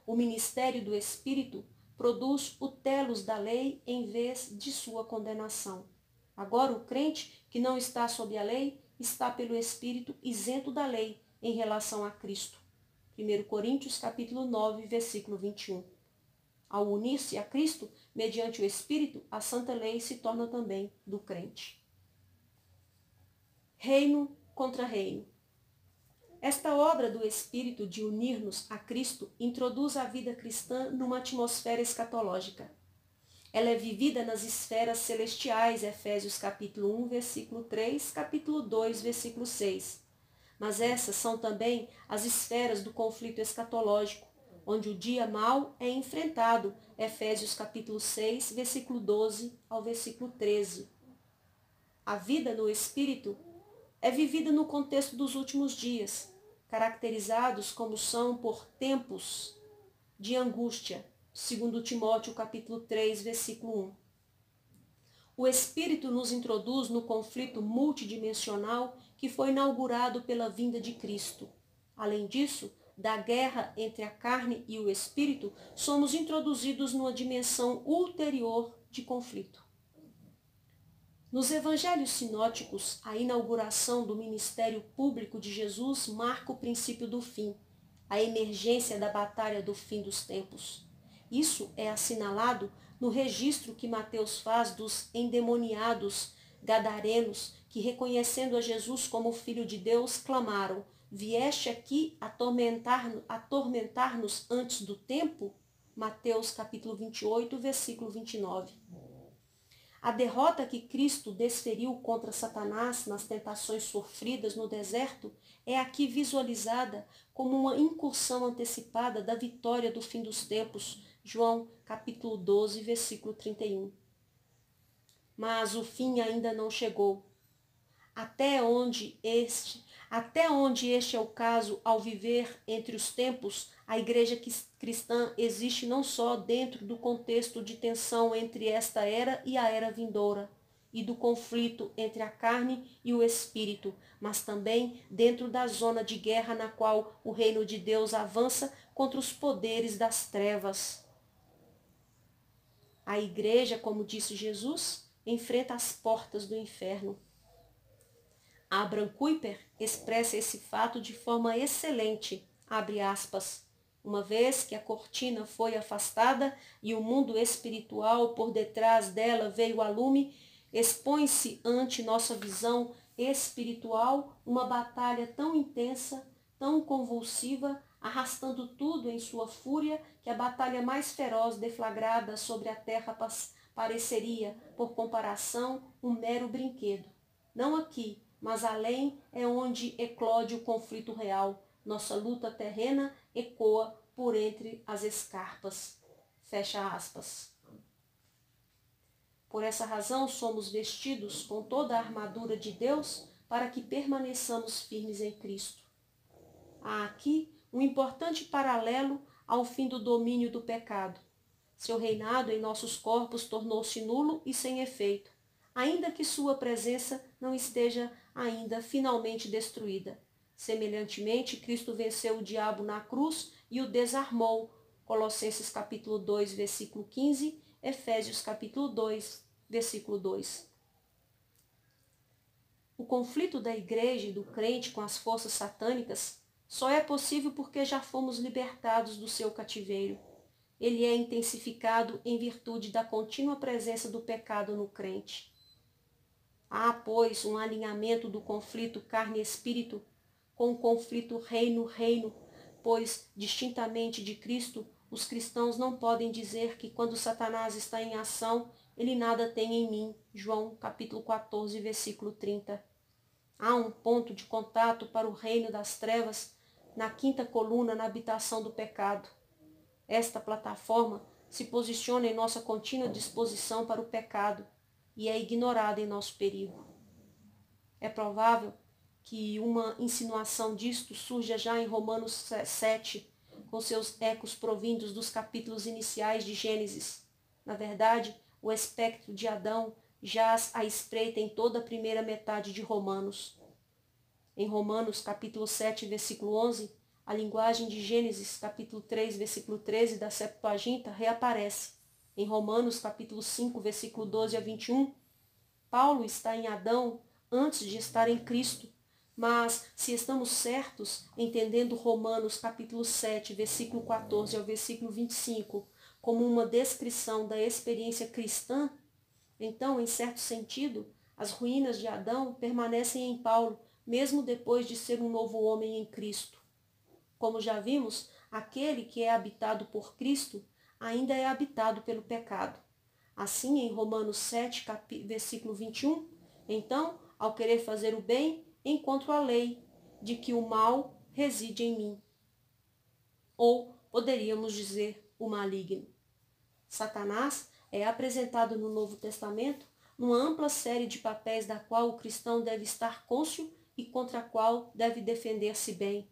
O ministério do Espírito produz o telos da lei em vez de sua condenação. Agora o crente que não está sob a lei está pelo Espírito isento da lei em relação a Cristo. 1 Coríntios capítulo 9, versículo 21. Ao unir-se a Cristo, mediante o Espírito, a santa lei se torna também do crente. Reino contra reino. Esta obra do Espírito de unir-nos a Cristo introduz a vida cristã numa atmosfera escatológica. Ela é vivida nas esferas celestiais, Efésios capítulo 1, versículo 3, capítulo 2, versículo 6. Mas essas são também as esferas do conflito escatológico, onde o dia mau é enfrentado, Efésios capítulo 6, versículo 12 ao versículo 13. A vida no Espírito é vivida no contexto dos últimos dias, caracterizados como são por tempos de angústia, segundo Timóteo capítulo 3, versículo 1. O Espírito nos introduz no conflito multidimensional que foi inaugurado pela vinda de Cristo. Além disso, da guerra entre a carne e o Espírito, somos introduzidos numa dimensão ulterior de conflito. Nos evangelhos sinóticos, a inauguração do ministério público de Jesus marca o princípio do fim, a emergência da batalha do fim dos tempos. Isso é assinalado no registro que Mateus faz dos endemoniados gadarenos que, reconhecendo a Jesus como Filho de Deus, clamaram: "Vieste aqui atormentar-nos antes do tempo?" Mateus capítulo 28, versículo 29. A derrota que Cristo desferiu contra Satanás nas tentações sofridas no deserto é aqui visualizada como uma incursão antecipada da vitória do fim dos tempos, João capítulo 12, versículo 31. Mas o fim ainda não chegou. Até onde este é o caso ao viver entre os tempos, a igreja cristã existe não só dentro do contexto de tensão entre esta era e a era vindoura, e do conflito entre a carne e o espírito, mas também dentro da zona de guerra na qual o reino de Deus avança contra os poderes das trevas. A igreja, como disse Jesus, enfrenta as portas do inferno. Abraham Kuyper expressa esse fato de forma excelente, abre aspas, uma vez que a cortina foi afastada e o mundo espiritual por detrás dela veio a lume, expõe-se ante nossa visão espiritual uma batalha tão intensa, tão convulsiva, arrastando tudo em sua fúria, que a batalha mais feroz deflagrada sobre a terra pareceria, por comparação, um mero brinquedo. Não aqui, mas além é onde eclode o conflito real. Nossa luta terrena ecoa por entre as escarpas. Fecha aspas. Por essa razão somos vestidos com toda a armadura de Deus para que permaneçamos firmes em Cristo. Há aqui um importante paralelo ao fim do domínio do pecado. Seu reinado em nossos corpos tornou-se nulo e sem efeito, ainda que sua presença não esteja ainda finalmente destruída. Semelhantemente, Cristo venceu o diabo na cruz e o desarmou. Colossenses capítulo 2, versículo 15, Efésios capítulo 2, versículo 2. O conflito da igreja e do crente com as forças satânicas só é possível porque já fomos libertados do seu cativeiro. Ele é intensificado em virtude da contínua presença do pecado no crente. Há, pois, um alinhamento do conflito carne-espírito com o conflito reino-reino, pois, distintamente de Cristo, os cristãos não podem dizer que quando Satanás está em ação, ele nada tem em mim. João capítulo 14, versículo 30. Há um ponto de contato para o reino das trevas na quinta coluna na habitação do pecado. Esta plataforma se posiciona em nossa contínua disposição para o pecado e é ignorada em nosso perigo. É provável que uma insinuação disto surja já em Romanos 7, com seus ecos provindos dos capítulos iniciais de Gênesis. Na verdade, o espectro de Adão jaz à espreita em toda a primeira metade de Romanos. Em Romanos capítulo 7, versículo 11, a linguagem de Gênesis capítulo 3, versículo 13 da Septuaginta reaparece. Em Romanos capítulo 5, versículo 12 a 21, Paulo está em Adão antes de estar em Cristo. Mas, se estamos certos, entendendo Romanos capítulo 7, versículo 14 ao versículo 25, como uma descrição da experiência cristã, então, em certo sentido, as ruínas de Adão permanecem em Paulo, mesmo depois de ser um novo homem em Cristo. Como já vimos, aquele que é habitado por Cristo ainda é habitado pelo pecado. Assim, em Romanos 7, versículo 21, então, ao querer fazer o bem, encontro a lei de que o mal reside em mim. Ou poderíamos dizer o maligno. Satanás é apresentado no Novo Testamento numa ampla série de papéis da qual o cristão deve estar cônscio e contra a qual deve defender-se bem.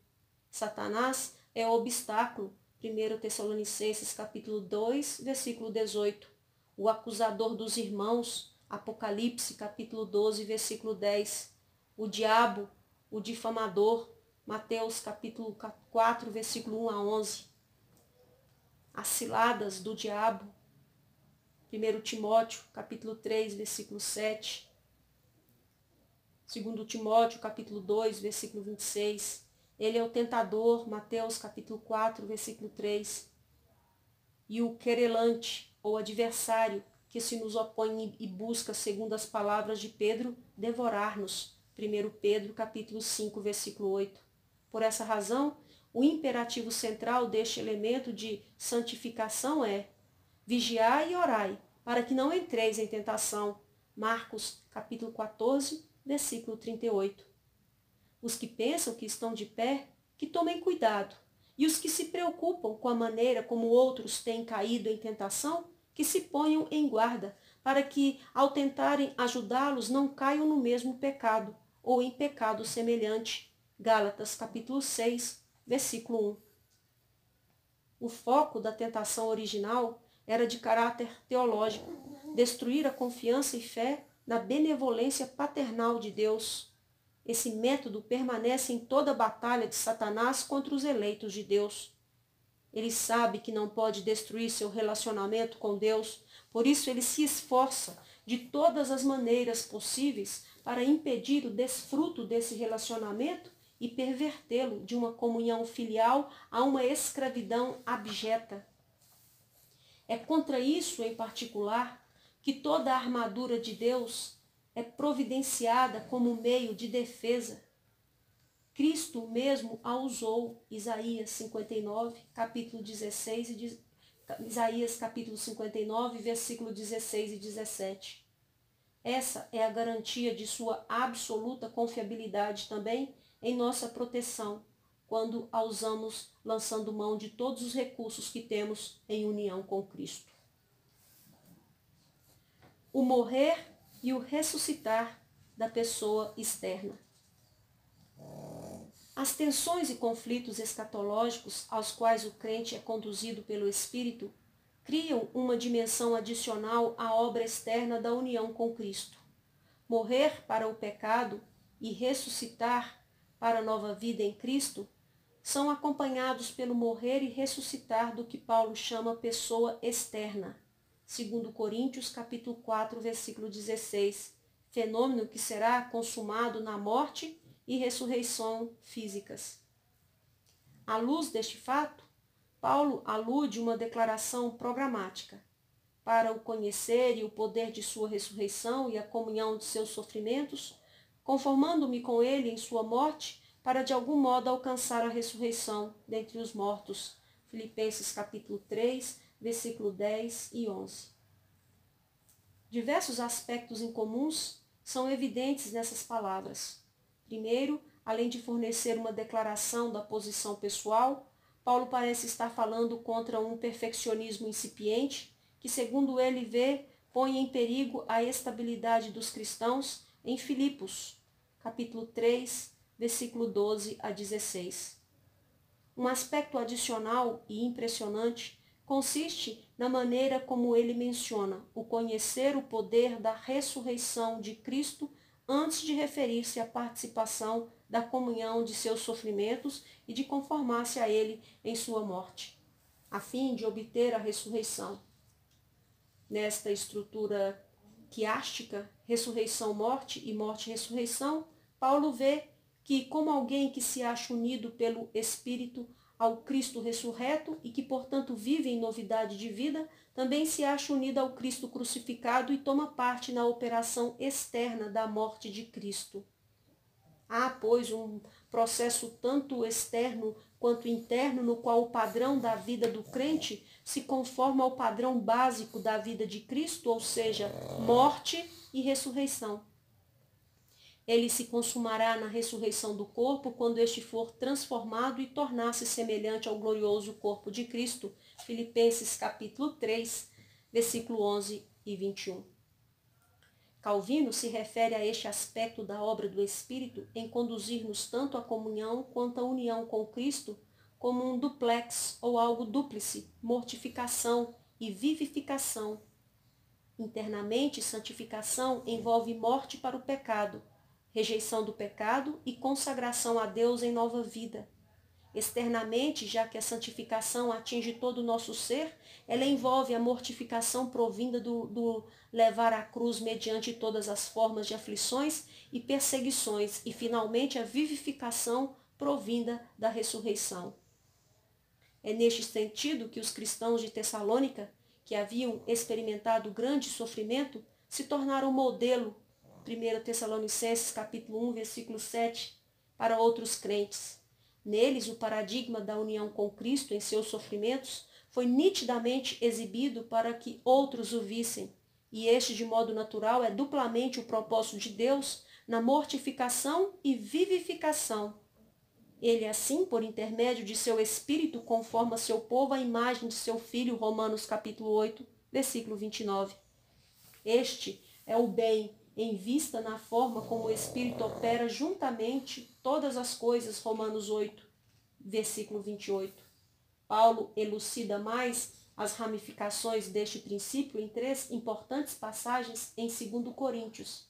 Satanás é o obstáculo, 1 Tessalonicenses capítulo 2, versículo 18. O acusador dos irmãos, Apocalipse capítulo 12, versículo 10. O diabo, o difamador, Mateus capítulo 4, versículo 1 a 11. As ciladas do diabo, 1 Timóteo capítulo 3, versículo 7. 2 Timóteo capítulo 2, versículo 26. Ele é o tentador, Mateus capítulo 4, versículo 3. E o querelante, ou adversário, que se nos opõe e busca, segundo as palavras de Pedro, devorar-nos. 1 Pedro capítulo 5, versículo 8. Por essa razão, o imperativo central deste elemento de santificação é: vigiai e orai, para que não entreis em tentação. Marcos capítulo 14, versículo 38. Os que pensam que estão de pé, que tomem cuidado. E os que se preocupam com a maneira como outros têm caído em tentação, que se ponham em guarda, para que, ao tentarem ajudá-los, não caiam no mesmo pecado, ou em pecado semelhante. Gálatas capítulo 6, versículo 1. O foco da tentação original era de caráter teológico, destruir a confiança e fé na benevolência paternal de Deus. Esse método permanece em toda a batalha de Satanás contra os eleitos de Deus. Ele sabe que não pode destruir seu relacionamento com Deus, por isso ele se esforça de todas as maneiras possíveis para impedir o desfruto desse relacionamento e pervertê-lo de uma comunhão filial a uma escravidão abjeta. É contra isso, em particular, que toda a armadura de Deus é providenciada como meio de defesa. Cristo mesmo a usou, Isaías 59, capítulo 16 e Isaías capítulo 59, versículo 16 e 17. Essa é a garantia de sua absoluta confiabilidade também em nossa proteção, quando a usamos lançando mão de todos os recursos que temos em união com Cristo. O morrer e o ressuscitar da pessoa externa. As tensões e conflitos escatológicos aos quais o crente é conduzido pelo Espírito criam uma dimensão adicional à obra externa da união com Cristo. Morrer para o pecado e ressuscitar para a nova vida em Cristo são acompanhados pelo morrer e ressuscitar do que Paulo chama pessoa externa. 2 Coríntios capítulo 4, versículo 16, fenômeno que será consumado na morte e ressurreição físicas. À luz deste fato, Paulo alude uma declaração programática. Para o conhecer e o poder de sua ressurreição e a comunhão de seus sofrimentos, conformando-me com ele em sua morte, para de algum modo alcançar a ressurreição dentre os mortos. Filipenses capítulo 3, versículo 10 e 11. Diversos aspectos incomuns são evidentes nessas palavras. Primeiro, além de fornecer uma declaração da posição pessoal, Paulo parece estar falando contra um perfeccionismo incipiente que, segundo ele vê, põe em perigo a estabilidade dos cristãos em Filipos, capítulo 3, versículo 12 a 16. Um aspecto adicional e impressionante consiste na maneira como ele menciona o conhecer o poder da ressurreição de Cristo antes de referir-se à participação da comunhão de seus sofrimentos e de conformar-se a ele em sua morte, a fim de obter a ressurreição. Nesta estrutura quiástica, ressurreição, morte e morte, ressurreição, Paulo vê que, como alguém que se acha unido pelo Espírito ao Cristo ressurreto e que, portanto, vive em novidade de vida, também se acha unido ao Cristo crucificado e toma parte na operação externa da morte de Cristo. Há, pois, um processo tanto externo quanto interno, no qual o padrão da vida do crente se conforma ao padrão básico da vida de Cristo, ou seja, morte e ressurreição. Ele se consumará na ressurreição do corpo quando este for transformado e tornar-se semelhante ao glorioso corpo de Cristo. Filipenses capítulo 3, versículo 11 e 21. Calvino se refere a este aspecto da obra do Espírito em conduzir-nos tanto à comunhão quanto à união com Cristo como um duplex ou algo dúplice, mortificação e vivificação. Internamente, santificação envolve morte para o pecado, rejeição do pecado e consagração a Deus em nova vida. Externamente, já que a santificação atinge todo o nosso ser, ela envolve a mortificação provinda do levar a cruz mediante todas as formas de aflições e perseguições, e finalmente a vivificação provinda da ressurreição. É neste sentido que os cristãos de Tessalônica, que haviam experimentado grande sofrimento, se tornaram modelo, 1 Tessalonicenses capítulo 1, versículo 7, para outros crentes. Neles, o paradigma da união com Cristo em seus sofrimentos foi nitidamente exibido para que outros o vissem, e este, de modo natural, é duplamente o propósito de Deus na mortificação e vivificação. Ele, assim, por intermédio de seu Espírito, conforma seu povo à imagem de seu Filho, Romanos capítulo 8, versículo 29. Este é o bem em vista na forma como o Espírito opera juntamente todas as coisas, Romanos 8, versículo 28. Paulo elucida mais as ramificações deste princípio em 3 importantes passagens em 2 Coríntios.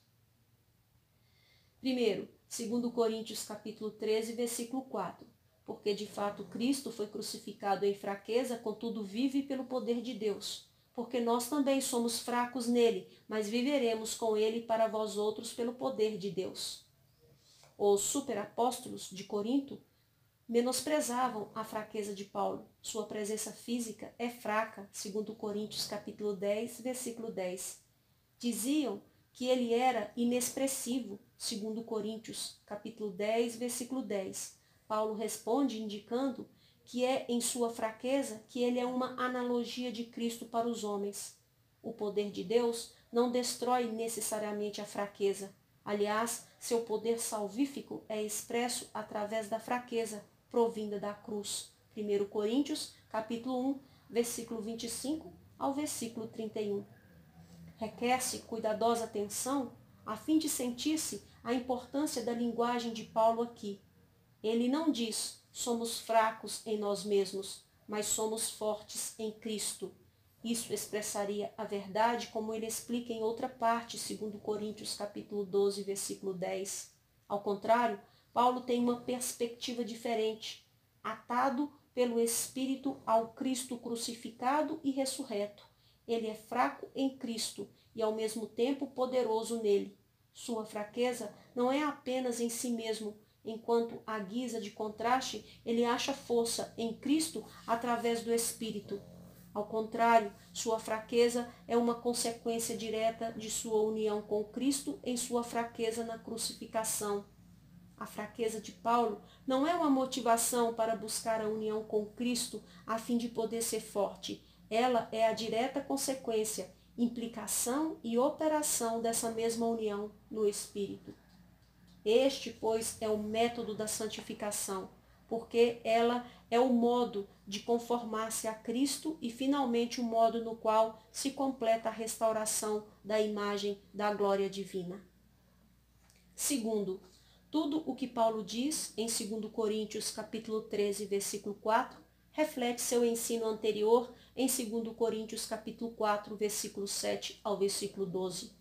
Primeiro, 2 Coríntios capítulo 13, versículo 4. Porque de fato Cristo foi crucificado em fraqueza, contudo vive pelo poder de Deus. Porque nós também somos fracos nele, mas viveremos com ele para vós outros pelo poder de Deus. Os superapóstolos de Corinto menosprezavam a fraqueza de Paulo. Sua presença física é fraca, segundo Coríntios capítulo 10, versículo 10. Diziam que ele era inexpressivo, segundo Coríntios capítulo 10, versículo 10. Paulo responde indicando que é em sua fraqueza que ele é uma analogia de Cristo para os homens. O poder de Deus não destrói necessariamente a fraqueza. Aliás, seu poder salvífico é expresso através da fraqueza provinda da cruz. 1 Coríntios, capítulo 1, versículo 25 ao versículo 31. Requer-se cuidadosa atenção a fim de sentir-se a importância da linguagem de Paulo aqui. Ele não diz somos fracos em nós mesmos, mas somos fortes em Cristo. Isso expressaria a verdade como ele explica em outra parte, 2 Coríntios capítulo 12, versículo 10. Ao contrário, Paulo tem uma perspectiva diferente, atado pelo Espírito ao Cristo crucificado e ressurreto. Ele é fraco em Cristo e ao mesmo tempo poderoso nele. Sua fraqueza não é apenas em si mesmo, enquanto à guisa de contraste, ele acha força em Cristo através do Espírito. Ao contrário, sua fraqueza é uma consequência direta de sua união com Cristo em sua fraqueza na crucificação. A fraqueza de Paulo não é uma motivação para buscar a união com Cristo a fim de poder ser forte. Ela é a direta consequência, implicação e operação dessa mesma união no Espírito. Este, pois, é o método da santificação, porque ela é o modo de conformar-se a Cristo e, finalmente, o modo no qual se completa a restauração da imagem da glória divina. Segundo, tudo o que Paulo diz em 2 Coríntios capítulo 13, versículo 4, reflete seu ensino anterior em 2 Coríntios capítulo 4, versículo 7 ao versículo 12.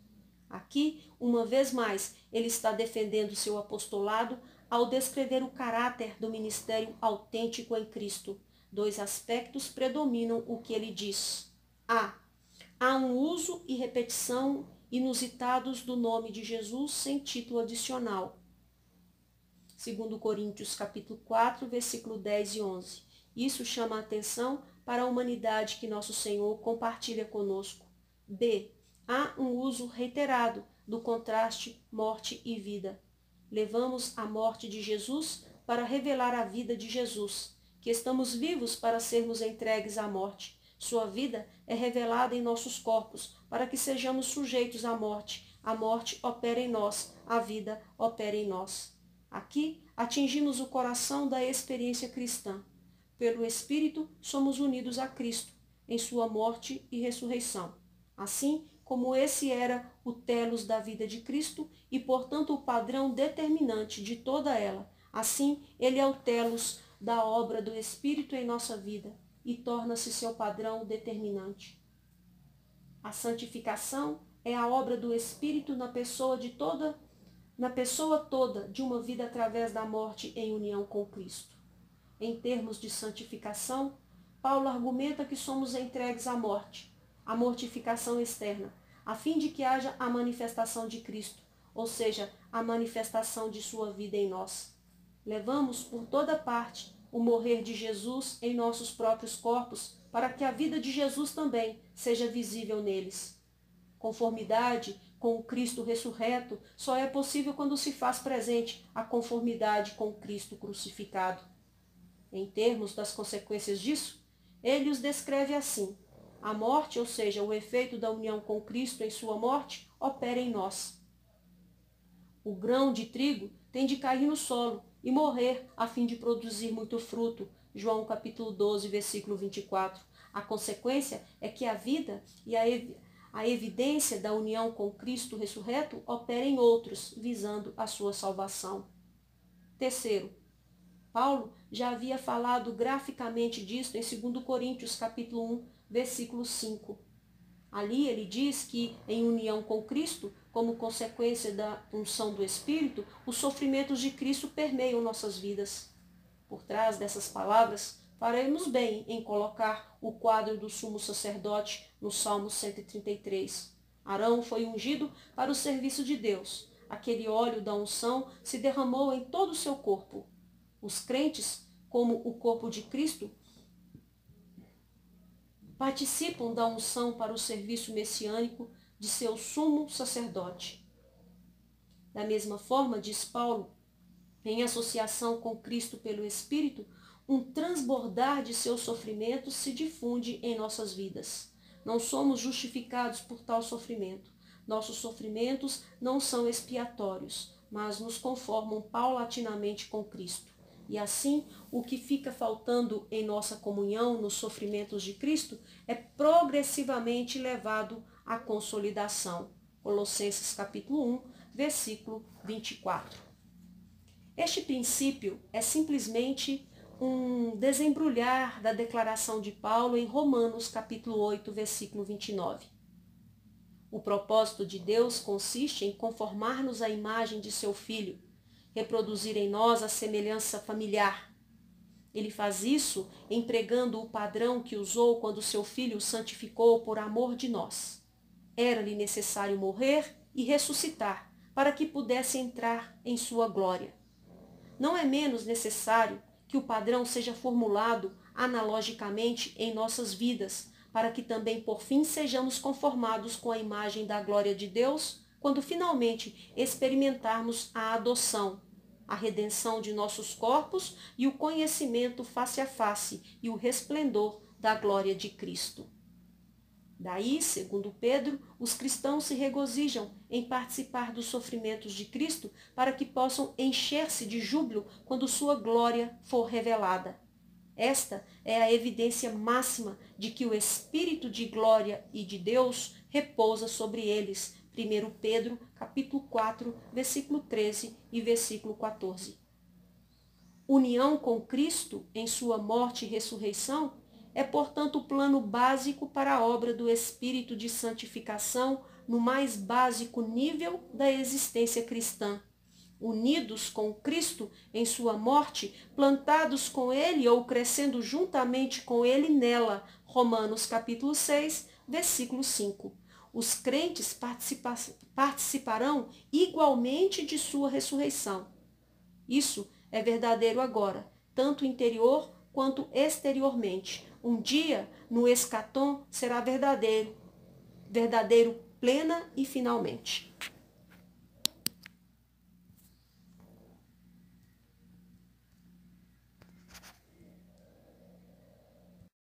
Aqui, uma vez mais, ele está defendendo seu apostolado ao descrever o caráter do ministério autêntico em Cristo. 2 aspectos predominam o que ele diz. Há um uso e repetição inusitados do nome de Jesus sem título adicional. 2 Coríntios capítulo 4, versículo 10 e 11. Isso chama a atenção para a humanidade que nosso Senhor compartilha conosco. B. Há um uso reiterado do contraste morte e vida. Levamos a morte de Jesus para revelar a vida de Jesus, que estamos vivos para sermos entregues à morte. Sua vida é revelada em nossos corpos, para que sejamos sujeitos à morte. A morte opera em nós, a vida opera em nós. Aqui atingimos o coração da experiência cristã. Pelo Espírito somos unidos a Cristo, em sua morte e ressurreição. Assim como esse era o telos da vida de Cristo e, portanto, o padrão determinante de toda ela, assim ele é o telos da obra do Espírito em nossa vida e torna-se seu padrão determinante. A santificação é a obra do Espírito na pessoa toda de uma vida através da morte em união com Cristo. Em termos de santificação, Paulo argumenta que somos entregues à morte, à mortificação externa, a fim de que haja a manifestação de Cristo, ou seja, a manifestação de sua vida em nós. Levamos por toda parte o morrer de Jesus em nossos próprios corpos, para que a vida de Jesus também seja visível neles. Conformidade com o Cristo ressurreto só é possível quando se faz presente a conformidade com o Cristo crucificado. Em termos das consequências disso, ele os descreve assim: a morte, ou seja, o efeito da união com Cristo em sua morte, opera em nós. O grão de trigo tem de cair no solo e morrer a fim de produzir muito fruto. João capítulo 12, versículo 24. A consequência é que a vida e a evidência da união com Cristo ressurreto opera em outros, visando a sua salvação. Terceiro, Paulo já havia falado graficamente disto em 2 Coríntios capítulo 1, versículo 5. Ali ele diz que, em união com Cristo, como consequência da unção do Espírito, os sofrimentos de Cristo permeiam nossas vidas. Por trás dessas palavras, faremos bem em colocar o quadro do sumo sacerdote no Salmo 133. Arão foi ungido para o serviço de Deus. Aquele óleo da unção se derramou em todo o seu corpo. Os crentes, como o corpo de Cristo, participam da unção para o serviço messiânico de seu sumo sacerdote. Da mesma forma, diz Paulo, em associação com Cristo pelo Espírito, um transbordar de seus sofrimentos se difunde em nossas vidas. Não somos justificados por tal sofrimento. Nossos sofrimentos não são expiatórios, mas nos conformam paulatinamente com Cristo. E assim, o que fica faltando em nossa comunhão nos sofrimentos de Cristo é progressivamente levado à consolidação. Colossenses capítulo 1, versículo 24. Este princípio é simplesmente um desembrulhar da declaração de Paulo em Romanos capítulo 8, versículo 29. O propósito de Deus consiste em conformar-nos à imagem de seu Filho, reproduzir em nós a semelhança familiar. Ele faz isso empregando o padrão que usou quando seu Filho o santificou por amor de nós. Era-lhe necessário morrer e ressuscitar para que pudesse entrar em sua glória. Não é menos necessário que o padrão seja formulado analogicamente em nossas vidas, para que também por fim sejamos conformados com a imagem da glória de Deus, quando finalmente experimentarmos a adoção, a redenção de nossos corpos e o conhecimento face a face e o resplendor da glória de Cristo. Daí, segundo Pedro, os cristãos se regozijam em participar dos sofrimentos de Cristo para que possam encher-se de júbilo quando sua glória for revelada. Esta é a evidência máxima de que o Espírito de glória e de Deus repousa sobre eles. 1 Pedro, capítulo 4, versículo 13 e versículo 14. União com Cristo em sua morte e ressurreição é, portanto, o plano básico para a obra do Espírito de santificação no mais básico nível da existência cristã. Unidos com Cristo em sua morte, plantados com Ele ou crescendo juntamente com Ele nela. Romanos capítulo 6, versículo 5. os crentes participarão igualmente de sua ressurreição. Isso é verdadeiro agora, tanto interior quanto exteriormente. Um dia, no escatom, será verdadeiro plena e finalmente.